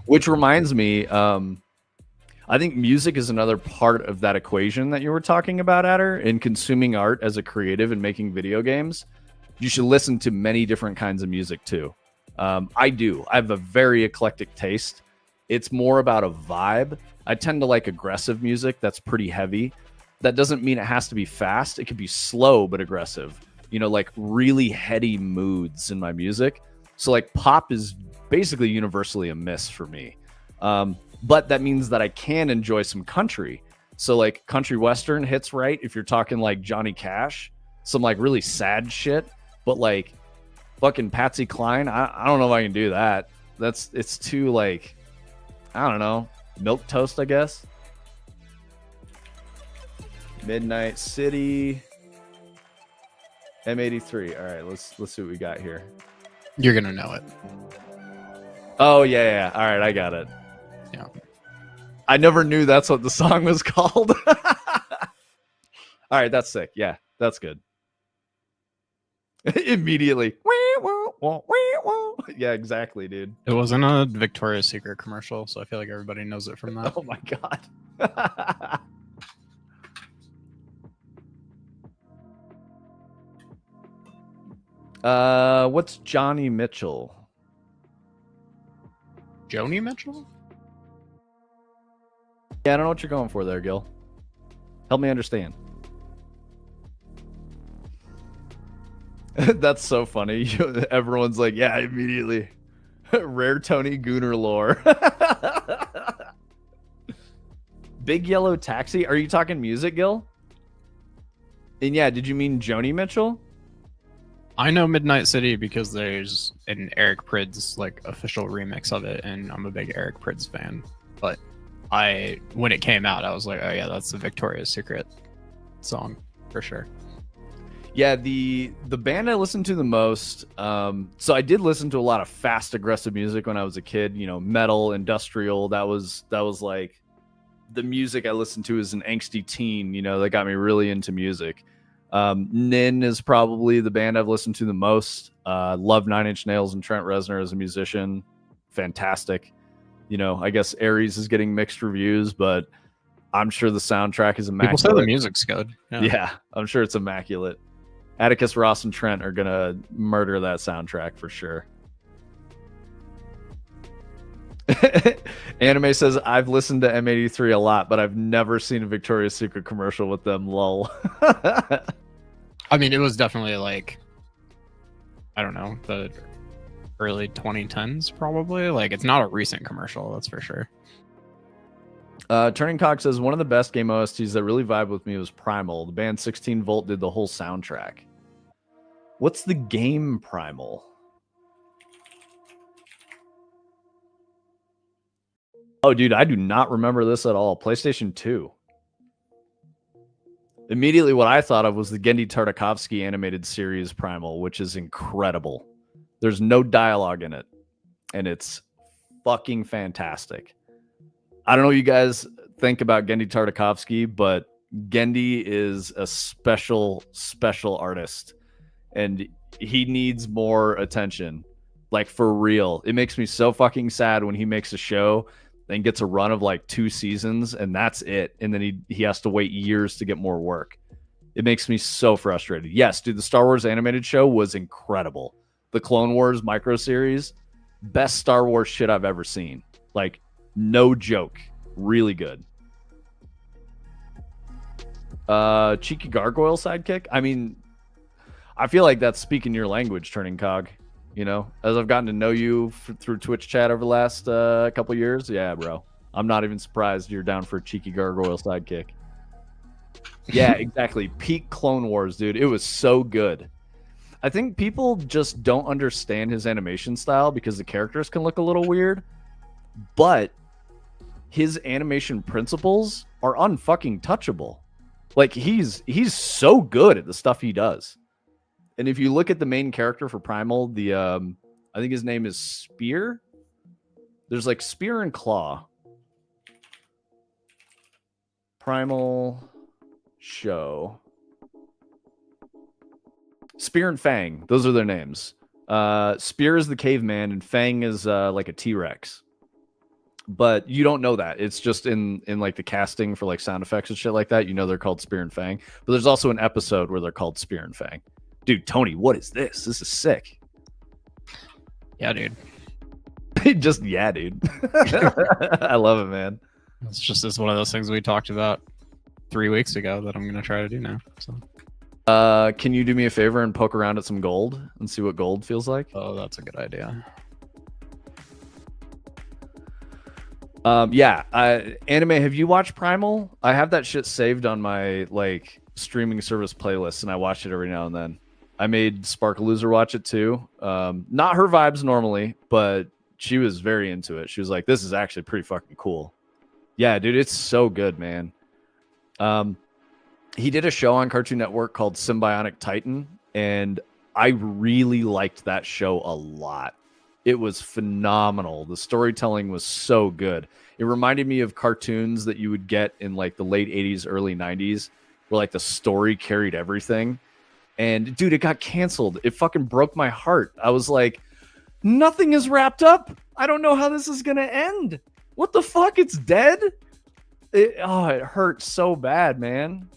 which reminds me, I think music is another part of that equation that you were talking about, Adder, in consuming art as a creative and making video games. You should listen to many different kinds of music too. I do. I have a very eclectic taste. It's more about a vibe. I tend to like aggressive music that's pretty heavy. That doesn't mean it has to be fast. It could be slow but aggressive. You know, like really heady moods in my music. So like pop is basically universally a miss for me. But that means that I can enjoy some country. So like country western hits right if you're talking like Johnny Cash, some like really sad shit. But like fucking Patsy Cline, I don't know if I can do that. It's too like, I don't know, milk toast, I guess. Midnight City. M83. All right, let's see what we got here. You're gonna know it. Oh yeah. All right, I got it. Yeah. I never knew that's what the song was called. All right, that's sick. Yeah, that's good. Immediately. Yeah, exactly, dude. It wasn't a Victoria's Secret commercial, so I feel like everybody knows it from that. Oh my god. What's Johnny Mitchell? Joni Mitchell? Yeah, I don't know what you're going for there, Gil. Help me understand. That's so funny. Everyone's like, yeah, immediately. Rare Tony Gooner lore. Big Yellow Taxi? Are you talking music, Gil? And yeah, did you mean Joni Mitchell? I know Midnight City because there's an Eric Prydz like official remix of it, and I'm a big Eric Prydz fan. But when it came out, I was like, oh yeah, that's the Victoria's Secret song for sure. Yeah, the band I listened to the most, so I did listen to a lot of fast, aggressive music when I was a kid, you know, metal, industrial. That was like the music I listened to as an angsty teen, you know, that got me really into music. Nin is probably the band I've listened to the most. Love 9 Inch Nails and Trent Reznor as a musician. Fantastic. You know, I guess Aries is getting mixed reviews, but I'm sure the soundtrack is immaculate. People say the music's good. Yeah, I'm sure it's immaculate. Atticus Ross and Trent are going to murder that soundtrack for sure. Anime says, I've listened to M83 a lot, but I've never seen a Victoria's Secret commercial with them. Lol. I mean, it was definitely like, I don't know, the early 2010s probably. Like, it's not a recent commercial, that's for sure. Turning Cock says, one of the best game OSTs that really vibed with me was Primal. The band 16 Volt did the whole soundtrack. What's the game Primal? Oh, dude, I do not remember this at all. PlayStation 2. Immediately what I thought of was the Gendy Tartakovsky animated series Primal, which is incredible. There's no dialogue in it, and it's fucking fantastic. I don't know what you guys think about Gendy Tartakovsky, but Gendy is a special artist, and he needs more attention. Like, for real. It makes me so fucking sad when he makes a show and gets a run of like 2 seasons, and that's it. And then he has to wait years to get more work. It makes me so frustrated. Yes, dude, the Star Wars animated show was incredible. The Clone Wars micro series, best Star Wars shit I've ever seen. Like, no joke. Really good. Cheeky gargoyle sidekick. I mean, I feel like that's speaking your language, Turning Cog. You know, as I've gotten to know you through Twitch chat over the last couple years, yeah, bro. I'm not even surprised you're down for a cheeky gargoyle sidekick. Yeah, exactly. Peak Clone Wars, dude. It was so good. I think people just don't understand his animation style because the characters can look a little weird, but his animation principles are unfucking touchable. Like, he's so good at the stuff he does. And if you look at the main character for Primal, the I think his name is Spear. There's like Spear and Claw. Primal show. Spear and Fang. Those are their names. Spear is the caveman and Fang is like a T-Rex. But you don't know that. It's just in like the casting for like sound effects and shit like that. You know they're called Spear and Fang. But there's also an episode where they're called Spear and Fang. Dude, Tony, what is this? This is sick. Yeah, dude. Just, yeah, dude. I love it, man. It's one of those things we talked about 3 weeks ago that I'm going to try to do now. So, can you do me a favor and poke around at some gold and see what gold feels like? Oh, that's a good idea. Yeah. Anime, have you watched Primal? I have that shit saved on my like streaming service playlist, and I watch it every now and then. I made Sparkalooser watch it too. Not her vibes normally, but she was very into it. She was like, this is actually pretty fucking cool. Yeah, dude, it's so good, man. He did a show on Cartoon Network called Symbionic Titan, and I really liked that show a lot. It was phenomenal. The storytelling was so good. It reminded me of cartoons that you would get in like the late 80s, early 90s, where like the story carried everything. And dude, it got canceled. It fucking broke my heart. I was like, nothing is wrapped up. I don't know how this is going to end. What the fuck? It's dead? It hurt so bad, man.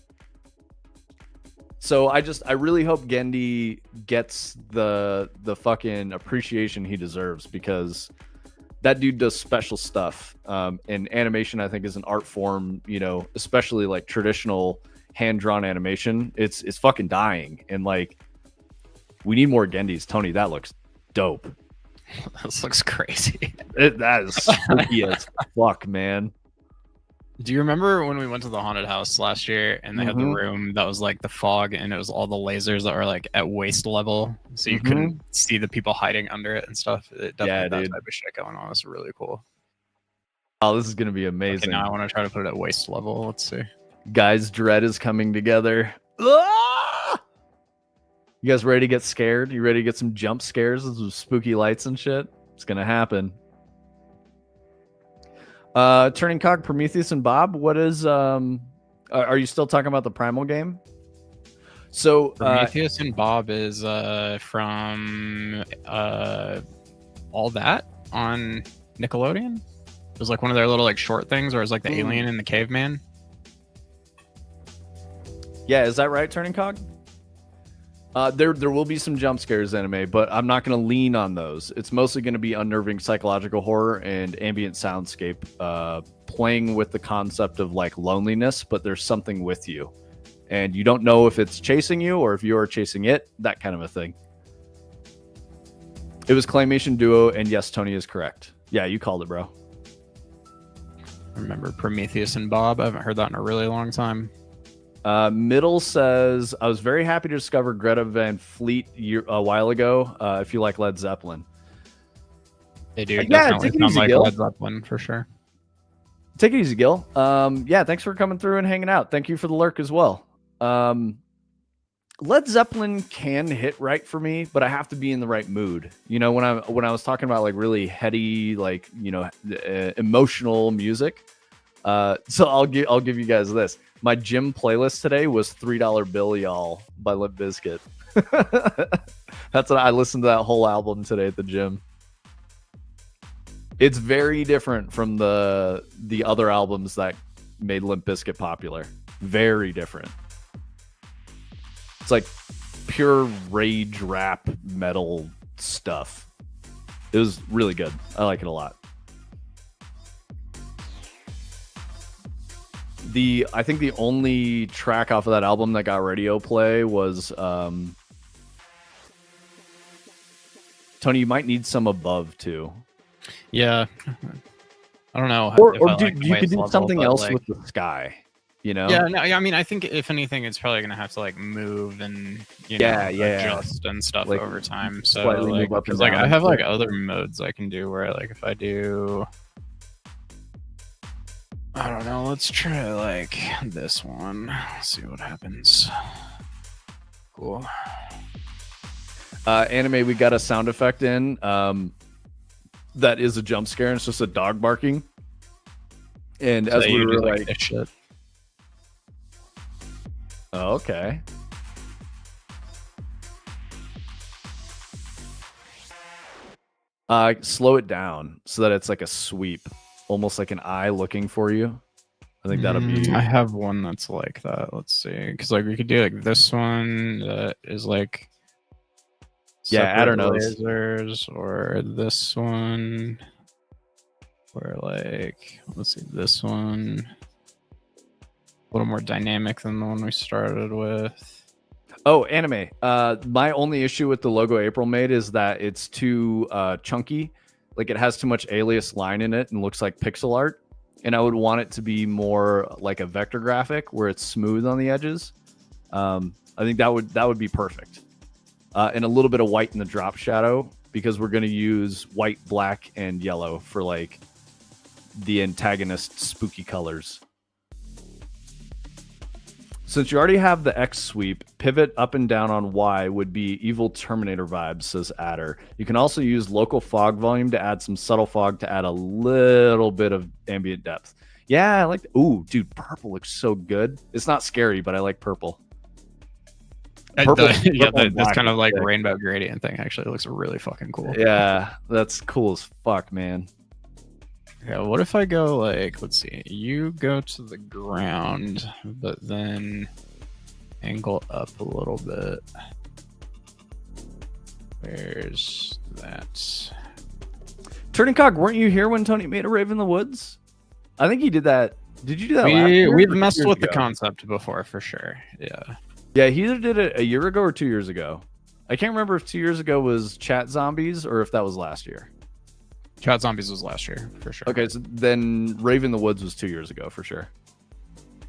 So I really hope Gendy gets the fucking appreciation he deserves, because that dude does special stuff. And animation, I think, is an art form, you know, especially like traditional hand-drawn animation. It's fucking dying. And like, we need more Gendys. Tony, that looks dope. This looks crazy. That is spooky as fuck, man. Do you remember when we went to the haunted house last year and they had the room that was like the fog and it was all the lasers that were like at waist level, so you couldn't see the people hiding under it and stuff? It definitely had that type of shit going on. It's really cool. Oh, this is gonna be amazing. Okay, now I want to try to put it at waist level. Let's see. Guys, dread is coming together. Ah! You guys ready to get scared? You ready to get some jump scares with some spooky lights and shit? It's gonna happen. Turning Cog, Prometheus, and Bob. What is are you still talking about the Primal game? So Prometheus and Bob is from All That on Nickelodeon. It was like one of their little like short things where it's like the alien and the caveman. Yeah, is that right, Turning Cog? There will be some jump scares anime, but I'm not going to lean on those. It's mostly going to be unnerving psychological horror and ambient soundscape, playing with the concept of like loneliness, but there's something with you, and you don't know if it's chasing you or if you are chasing it. That kind of a thing. It was Claymation Duo, and yes, Tony is correct. Yeah, you called it, bro. I remember Prometheus and Bob. I haven't heard that in a really long time. Middle says, I was very happy to discover Greta Van Fleet a while ago. If you like Led Zeppelin. They do definitely sound like Led Zeppelin for sure. Take it easy, Gil. Yeah, thanks for coming through and hanging out. Thank you for the lurk as well. Led Zeppelin can hit right for me, but I have to be in the right mood. You know, when I was talking about like really heady, like, you know, emotional music. So I'll give you guys this. My gym playlist today was $3 Bill Y'all by Limp Bizkit. That's what I listened to that whole album today at the gym. It's very different from the other albums that made Limp Bizkit popular. Very different. It's like pure rage rap metal stuff. It was really good. I like it a lot. I think the only track off of that album that got radio play was Tony, you might need some Above too. Yeah. I don't know. Or you could do something else like, with the sky, you know? Yeah, no, I mean, I think if anything, it's probably going to have to like move and, you know, adjust and stuff like, over time. So like, because like I have like other modes I can do where like if I do, I don't know, let's try like this one. Let's see what happens. Cool. Anime, we got a sound effect in. That is a jump scare, and it's just a dog barking. And so as we were like, shit. Oh, okay. Slow it down so that it's like a sweep, almost like an eye looking for you. I think that'll be. I have one that's like that. Let's see, because like we could do like this one that is like. Yeah, I don't know. Lasers, or this one, or like, let's see, this one, a little more dynamic than the one we started with. Oh, anime. My only issue with the logo April made is that it's too chunky. Like it has too much alias line in it and looks like pixel art. And I would want it to be more like a vector graphic where it's smooth on the edges. I think that would be perfect. And a little bit of white in the drop shadow, because we're going to use white, black, and yellow for like the antagonist spooky colors. Since you already have the X sweep, pivot up and down on Y would be evil Terminator vibes, says Adder. You can also use local fog volume to add some subtle fog to add a little bit of ambient depth. Yeah, I like. Ooh, dude, purple looks so good. It's not scary, but I like purple. This kind of like rainbow gradient thing actually looks really fucking cool. Yeah, that's cool as fuck, man. Yeah, what if I go like, let's see, you go to the ground, but then angle up a little bit. Where's that? Turning Cog, weren't you here when Tony made a Rave in the Woods? I think he did that. Did you do that last year? We've messed with the concept before, for sure. Yeah. Yeah, he either did it a year ago or 2 years ago. I can't remember if 2 years ago was Chat Zombies or if that was last year. Chat Zombies was last year, for sure. Okay, so then Rave in the Woods was 2 years ago, for sure.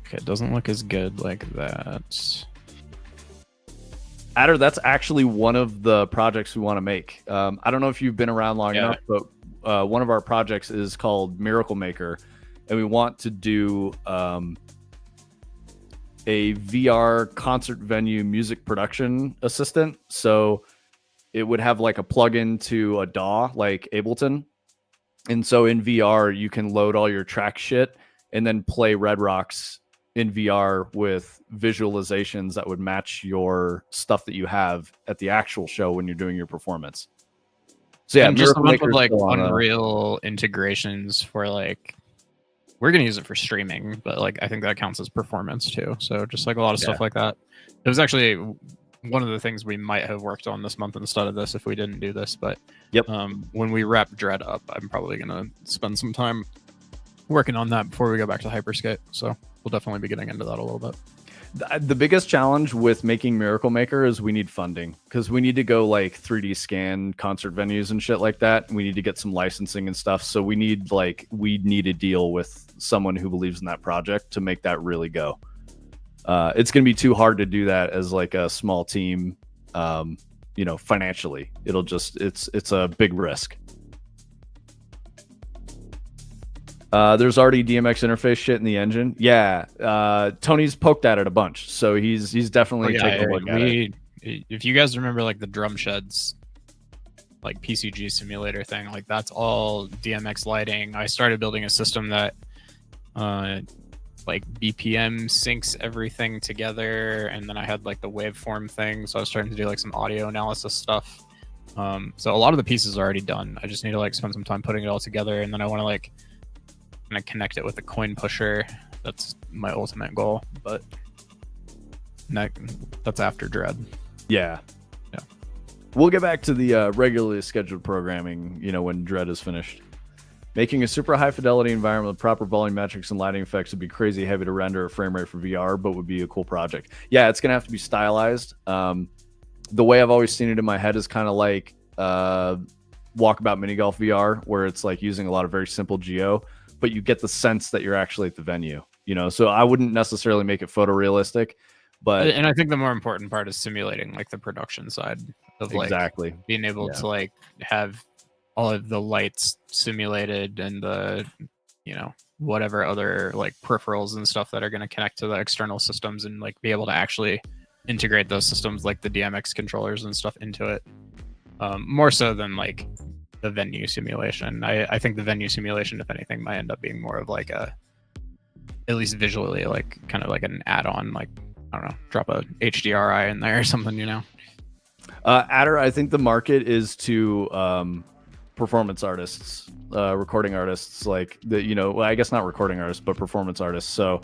Okay, it doesn't look as good like that. Adder, that's actually one of the projects we want to make. I don't know if you've been around long enough, but one of our projects is called Miracle Maker, and we want to do a VR concert venue music production assistant. So it would have like a plug-in to a DAW like Ableton. And so in VR, you can load all your track shit and then play Red Rocks in VR with visualizations that would match your stuff that you have at the actual show when you're doing your performance. So yeah, and just a bunch of like Unreal integrations for like, we're going to use it for streaming, but like I think that counts as performance too. So just like a lot of stuff like that. It was actually one of the things we might have worked on this month instead of this if we didn't do this. But yep, when we wrap Dread up, I'm probably gonna spend some time working on that before we go back to Hyperscape. So we'll definitely be getting into that a little bit. The biggest challenge with making Miracle Maker is we need funding, because we need to go like 3D scan concert venues and shit like that. We need to get some licensing and stuff. So we need a deal with someone who believes in that project to make that really go. It's going to be too hard to do that as like a small team, financially. It's a big risk. There's already DMX interface shit in the engine. Yeah. Tony's poked at it a bunch, so he's definitely taking a look at it. If you guys remember like the Drum Sheds, like PCG simulator thing, like that's all DMX lighting. I started building a system that like BPM syncs everything together, and then I had like the waveform thing, so I was starting to do like some audio analysis stuff. So a lot of the pieces are already done. I just need to like spend some time putting it all together, and then I want to like kind of connect it with the coin pusher. That's my ultimate goal, but that's after Dread. Yeah. We'll get back to the regularly scheduled programming, when Dread is finished. Making a super high fidelity environment with proper volume metrics and lighting effects would be crazy heavy to render a frame rate for VR, but would be a cool project. Yeah, it's gonna have to be stylized. The way I've always seen it in my head is kind of like Walkabout Mini Golf VR, where it's like using a lot of very simple geo, but you get the sense that you're actually at the venue, So I wouldn't necessarily make it photorealistic, and I think the more important part is simulating like the production side of like exactly being able to like have all of the lights simulated and the whatever other like peripherals and stuff that are going to connect to the external systems, and like be able to actually integrate those systems like the DMX controllers and stuff into it, more so than like the venue simulation. I think the venue simulation, if anything, might end up being more of like at least visually, like kind of like an add-on, like I don't know, drop a HDRI in there or something, Adder, I think the market is to performance artists, recording artists, like I guess not recording artists, but performance artists. So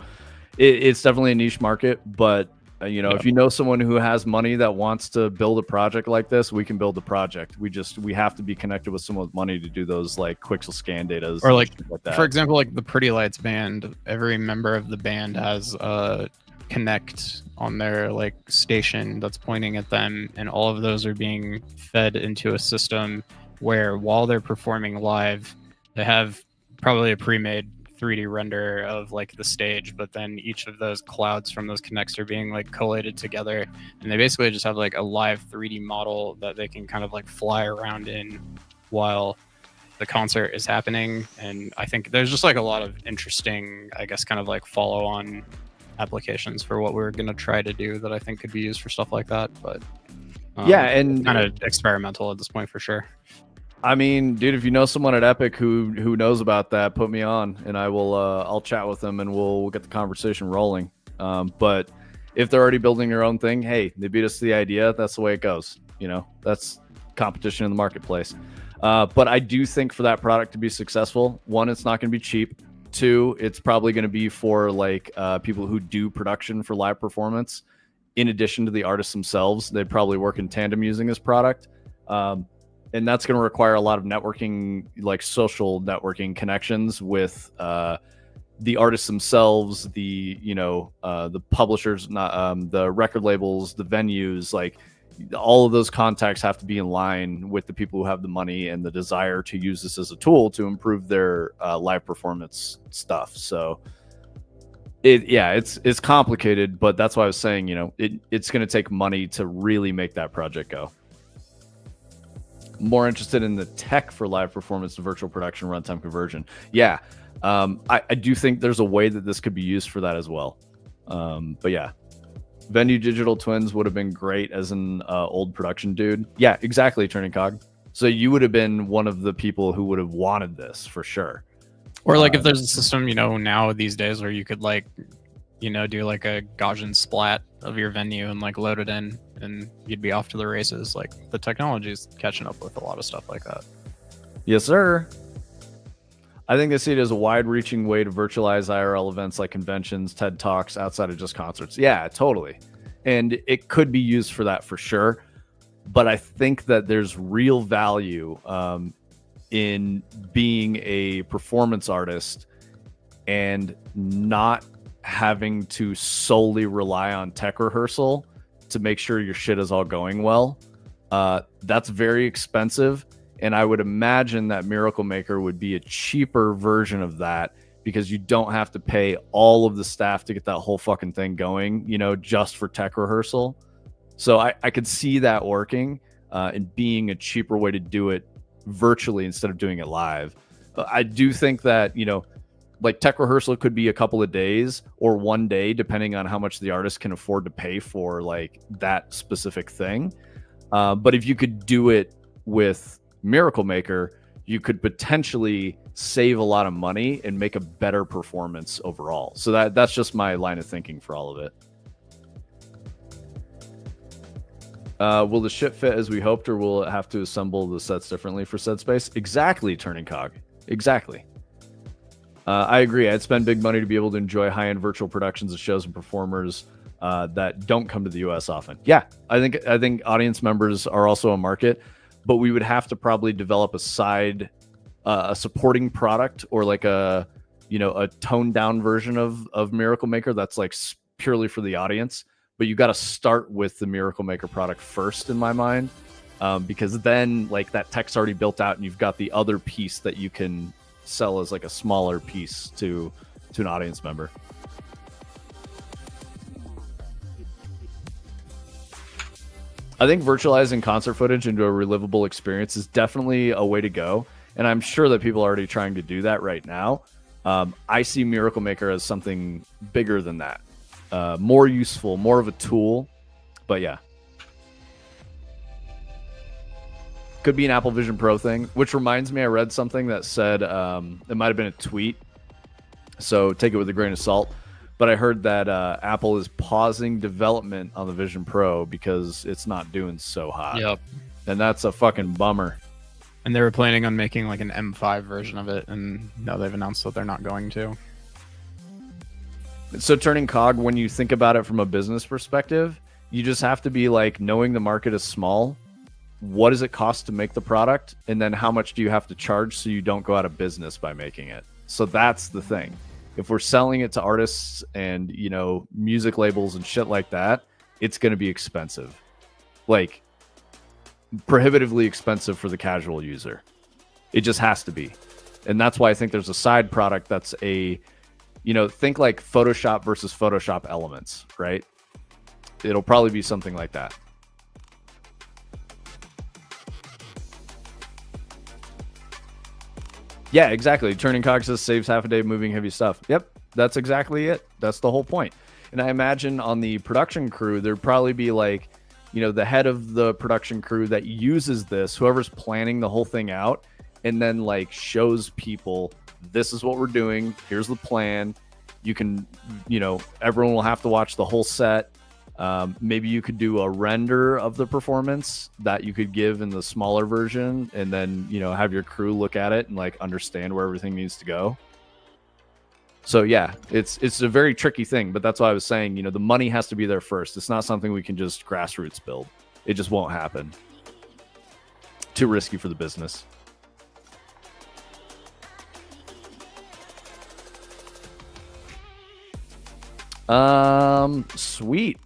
it's definitely a niche market, but if you know someone who has money that wants to build a project like this, we can build the project. We have to be connected with someone with money to do those like Quixel scan data, or like that. For example, like the Pretty Lights band, every member of the band has a Connect on their like station that's pointing at them, and all of those are being fed into a system where while they're performing live, they have probably a pre-made 3D render of like the stage, but then each of those clouds from those connects are being like collated together, and they basically just have like a live 3D model that they can kind of like fly around in while the concert is happening. And I think there's just like a lot of interesting, I guess, kind of like follow-on applications for what we're going to try to do that I think could be used for stuff like that. But and kind of experimental at this point for sure. I mean, dude, if you know someone at Epic who knows about that, put me on, and I will. I'll chat with them, and we'll get the conversation rolling. But if they're already building their own thing, hey, they beat us to the idea. That's the way it goes. That's competition in the marketplace. But I do think for that product to be successful, one, it's not going to be cheap. Two, it's probably going to be for like people who do production for live performance. In addition to the artists themselves, they'd probably work in tandem using this product. And that's going to require a lot of networking, like social networking connections with the artists themselves, the publishers, the record labels, the venues. Like all of those contacts have to be in line with the people who have the money and the desire to use this as a tool to improve their live performance stuff. So it's complicated, but that's why I was saying, it's going to take money to really make that project go. More interested in the tech for live performance to virtual production runtime conversion. Yeah. I do think there's a way that this could be used for that as well. But yeah, Venue Digital Twins would have been great as an old production dude. Yeah, exactly, Turning Cog. So you would have been one of the people who would have wanted this for sure. Or like if there's a system, now these days where you could like, do like a Gaussian splat of your venue and like load it in, and you'd be off to the races. Like the technology is catching up with a lot of stuff like that. Yes, sir. I think they see it as a wide-reaching way to virtualize IRL events like conventions, TED Talks outside of just concerts. Yeah, totally. and it could be used for that for sure. But I think that there's real value in being a performance artist and not having to solely rely on tech rehearsal to make sure your shit is all going well. That's very expensive, and I would imagine that Miracle Maker would be a cheaper version of that, because you don't have to pay all of the staff to get that whole fucking thing going, you know, just for tech rehearsal. So I could see that working and being a cheaper way to do it virtually instead of doing it live. I do think that, you know, like tech rehearsal could be a couple of days or one day, depending on how much the artist can afford to pay for like that specific thing. But if you could do it with Miracle Maker, you could potentially save a lot of money and make a better performance overall. So that's just my line of thinking for all of it. Will the ship fit as we hoped, or will it have to assemble the sets differently for said space? Exactly, Turning Cog. Exactly. I agree. I'd spend big money to be able to enjoy high-end virtual productions of shows and performers that don't come to the US often. Yeah, I think audience members are also a market, but we would have to probably develop a side, a supporting product, or like a, you know, a toned down version of Miracle Maker that's like purely for the audience. But you got to start with the Miracle Maker product first, in my mind, because then like that tech's already built out, and you've got the other piece that you can sell as like a smaller piece to an audience member. I think virtualizing concert footage into a relivable experience is definitely a way to go, and I'm sure that people are already trying to do that right now. I see Miracle Maker as something bigger than that. More useful, more of a tool, but yeah. Could be an Apple Vision Pro thing, which reminds me, I read something that said, it might have been a tweet, so take it with a grain of salt, but I heard that Apple is pausing development on the Vision Pro because it's not doing so hot. Yep. And that's a fucking bummer. And they were planning on making like an M5 version of it, and now they've announced that they're not going to. So Turning Cog, when you think about it from a business perspective, you just have to be like, knowing the market is small, what does it cost to make the product? And then how much do you have to charge so you don't go out of business by making it? So that's the thing. If we're selling it to artists and, you know, music labels and shit like that, it's going to be expensive. Like, prohibitively expensive for the casual user. It just has to be. And that's why I think there's a side product that's a, you know, think like Photoshop versus Photoshop Elements, right? It'll probably be something like that. Yeah, exactly. Turning Cog says saves half a day moving heavy stuff. Yep, that's exactly it. That's the whole point. And I imagine on the production crew, there'd probably be like, you know, the head of the production crew that uses this, whoever's planning the whole thing out, and then like shows people, this is what we're doing. Here's the plan. You can, you know, everyone will have to watch the whole set. Maybe you could do a render of the performance that you could give in the smaller version, and then, you know, have your crew look at it and like understand where everything needs to go. So yeah, it's a very tricky thing, but that's why I was saying, you know, the money has to be there first. It's not something we can just grassroots build. It just won't happen. Too risky for the business. Sweet.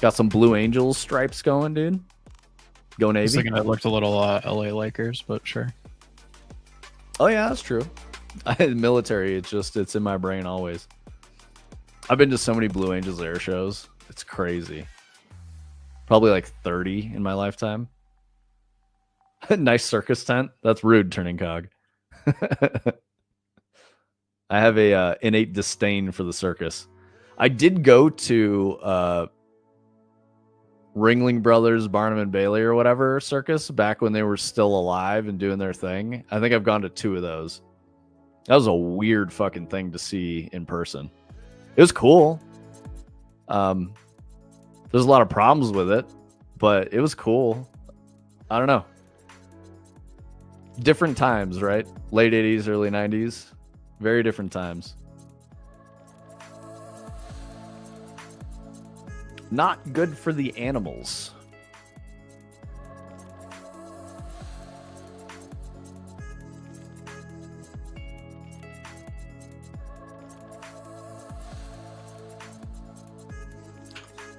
Got some Blue Angels stripes going, dude. Go Navy. I was thinking it looked a little LA Lakers, but sure. Oh yeah, that's true. Military, it's in my brain always. I've been to so many Blue Angels air shows. It's crazy. Probably like 30 in my lifetime. Nice circus tent. That's rude, Turning Cog. I have a innate disdain for the circus. I did go to Ringling Brothers, Barnum and Bailey or whatever circus back when they were still alive and doing their thing. I think I've gone to 2 of those. That was a weird fucking thing to see in person. It was cool. There's a lot of problems with it, but it was cool. I don't know. Different times, right? Late 80s, early 90s. Very different times. Not good for the animals.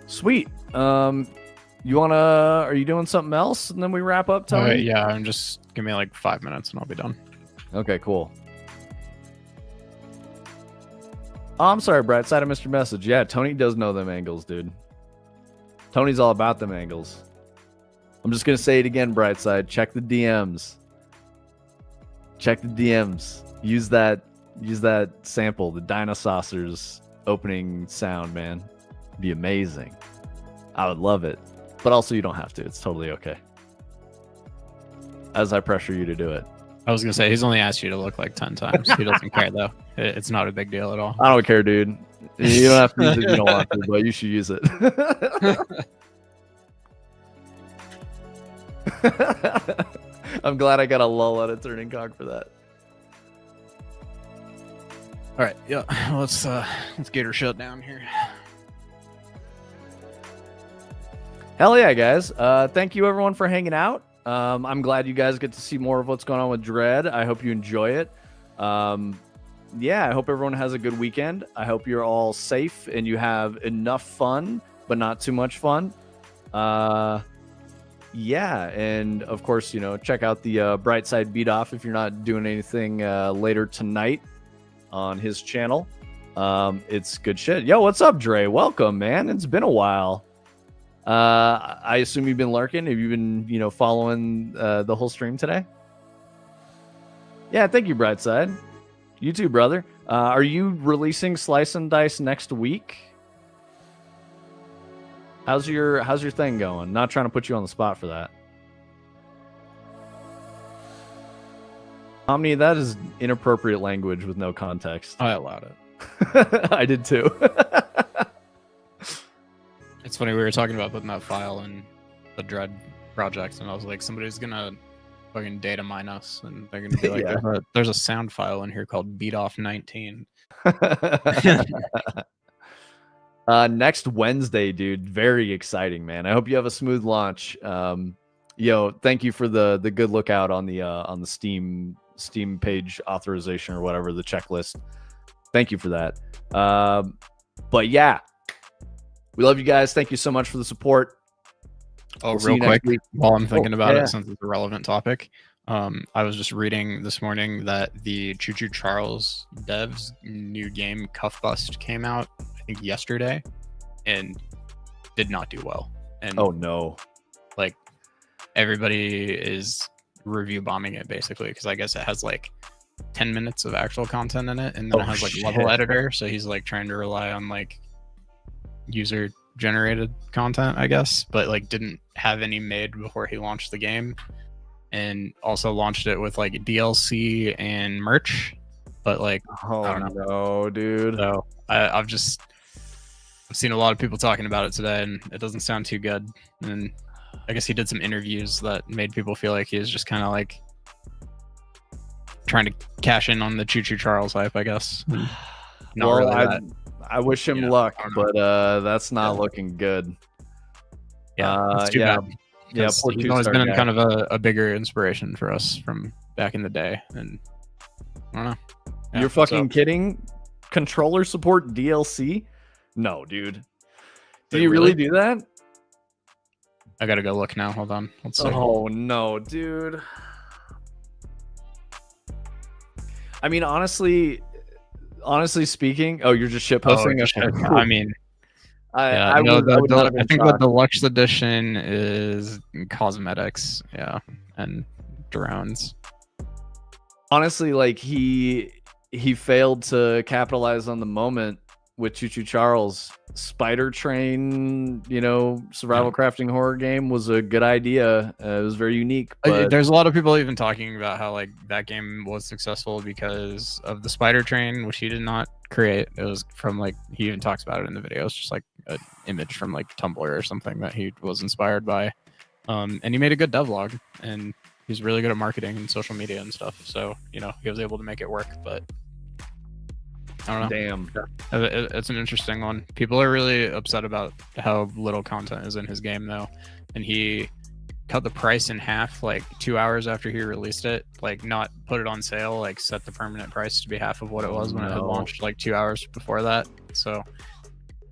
Sweet. Are you doing something else and then we wrap up, Tony? Yeah, I'm just give me like 5 minutes and I'll be done. Okay, cool. Oh, I'm sorry, Brett. Side of Mr. Message. Yeah, Tony does know them angles, dude. Tony's all about them angles. I'm just gonna say it again, Brightside. Check the DMs. Check the DMs. Use that sample, the Dinosaurs opening sound, man. It'd be amazing. I would love it. But also you don't have to. It's totally okay. As I pressure you to do it. I was gonna say he's only asked you to look like 10 times. He doesn't care though. It's not a big deal at all. I don't care, dude. You don't have to use it if you don't want to, but you should use it. I'm glad I got a lull out of turning cock for that. All right, yeah. Let's get her shut down here. Hell yeah, guys. Thank you everyone for hanging out. I'm glad you guys get to see more of what's going on with Dread. I hope you enjoy it. Yeah, I hope everyone has a good weekend. I hope you're all safe and you have enough fun, but not too much fun. Yeah, and of course, check out the Brightside Beat Off if you're not doing anything later tonight on his channel. It's good shit. Yo, what's up, Dre? Welcome, man. It's been a while. I assume you've been lurking. Have you been, following the whole stream today? Yeah, thank you, Brightside. You too, brother. Are you releasing Slice and Dice next week? How's your thing going? Not trying to put you on the spot for that. Omni, that is inappropriate language with no context. I allowed it. I did too. It's funny, we were talking about putting that file in the Dread project, and I was like, somebody's gonna fucking data mine us, and they're gonna be like, yeah. there's a sound file in here called Beat Off 19. Next Wednesday, dude. Very exciting, man. I hope you have a smooth launch. Thank you for the good lookout on the Steam page authorization or whatever, the checklist. Thank you for that. But yeah, we love you guys. Thank you so much for the support. Oh, real quick, while I'm thinking about it, since it's a relevant topic, I was just reading this morning that the Choo Choo Charles devs' new game Cuff Bust came out, I think yesterday, and did not do well. And oh no, like everybody is review bombing it basically because I guess it has like 10 minutes of actual content in it, and then it has like level editor, so he's like trying to rely on like user generated content, I guess, but like didn't have any made before he launched the game, and also launched it with like DLC and merch, but like oh no, dude. So I've seen a lot of people talking about it today, and it doesn't sound too good. And I guess he did some interviews that made people feel like he was just kind of like trying to cash in on the Choo Choo Charles hype, I guess. Not really that. I wish him luck, but that's not looking good. Yeah, it's too bad. Yeah, he's always been kind of a bigger inspiration for us from back in the day, and I don't know. Yeah, you're fucking kidding? Controller support DLC? No, dude. Did you really do that? I gotta go look now. Hold on. Let's see. Oh no, dude. I mean, honestly speaking, you're just shit posting. I mean, I think the deluxe edition is cosmetics, and drones. Honestly, like he failed to capitalize on the moment with Choo Choo Charles. Spider Train, survival crafting horror game was a good idea. It was very unique. But there's a lot of people even talking about how like that game was successful because of the Spider Train, which he did not create. It was from like, he even talks about it in the video. It's just like an image from like Tumblr or something that he was inspired by. And he made a good devlog, and he's really good at marketing and social media and stuff. So, he was able to make it work, but I don't know. Damn. It's an interesting one. People are really upset about how little content is in his game, though. And he cut the price in half like 2 hours after he released it. Like, not put it on sale, like set the permanent price to be half of what it was when it had launched like 2 hours before that. So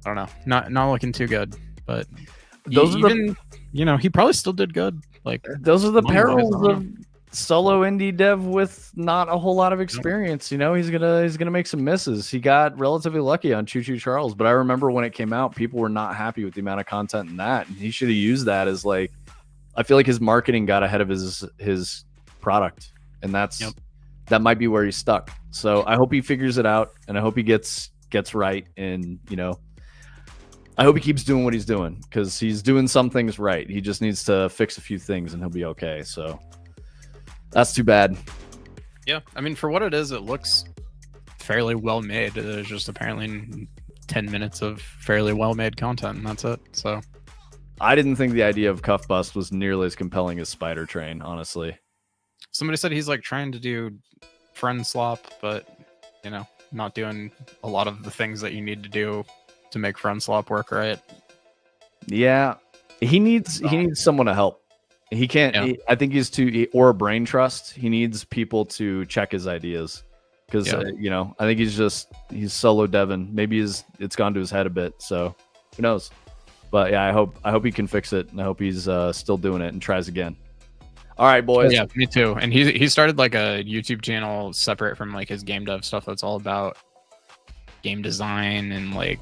I don't know. Not looking too good. But those even, he probably still did good. Like, those are the perils of solo indie dev with not a whole lot of experience. He's gonna make some misses. He got relatively lucky on Choo Choo Charles, but I remember when it came out, people were not happy with the amount of content in that, and he should have used that as like, I feel like his marketing got ahead of his product, and that might be where he's stuck. So I hope he figures it out, and I hope he gets right, and I hope he keeps doing what he's doing, because he's doing some things right. He just needs to fix a few things, and he'll be okay. So that's too bad. Yeah, I mean, for what it is, it looks fairly well made. There's just apparently 10 minutes of fairly well made content, and that's it. So I didn't think the idea of Cuff Bust was nearly as compelling as Spider Train, honestly. Somebody said he's like trying to do friend slop, but not doing a lot of the things that you need to do to make friend slop work right. Yeah, he needs someone to help. He can't. I think he's or a brain trust. He needs people to check his ideas, because I think he's solo devin. Maybe it's gone to his head a bit. So who knows? But yeah, I hope he can fix it, and I hope he's still doing it and tries again. All right, boys. Yeah, me too. And he started like a YouTube channel separate from like his game dev stuff. That's all about game design and like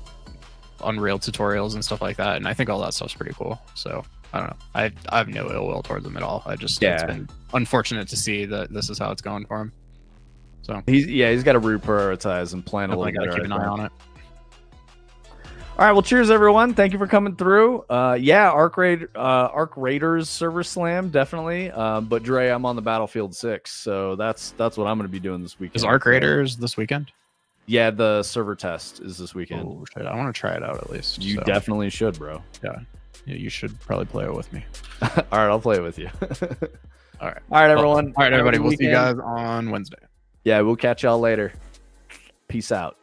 Unreal tutorials and stuff like that. And I think all that stuff's pretty cool. So I don't know. I have no ill will towards him at all. It's been unfortunate to see that this is how it's going for him. So he's got to reprioritize and plan a little better. Keep an eye on it. All right, well, cheers, everyone. Thank you for coming through. Arc Raiders server slam, definitely. But Dre, I'm on the Battlefield 6, so that's what I'm going to be doing this weekend. Is Arc Raiders this weekend? Yeah, the server test is this weekend. Oh, shit. I want to try it out at least. You definitely should, bro. Yeah, you should probably play it with me. All right, I'll play it with you. All right, everyone. All right, everybody. We'll see you guys on Wednesday. Yeah, we'll catch y'all later. Peace out.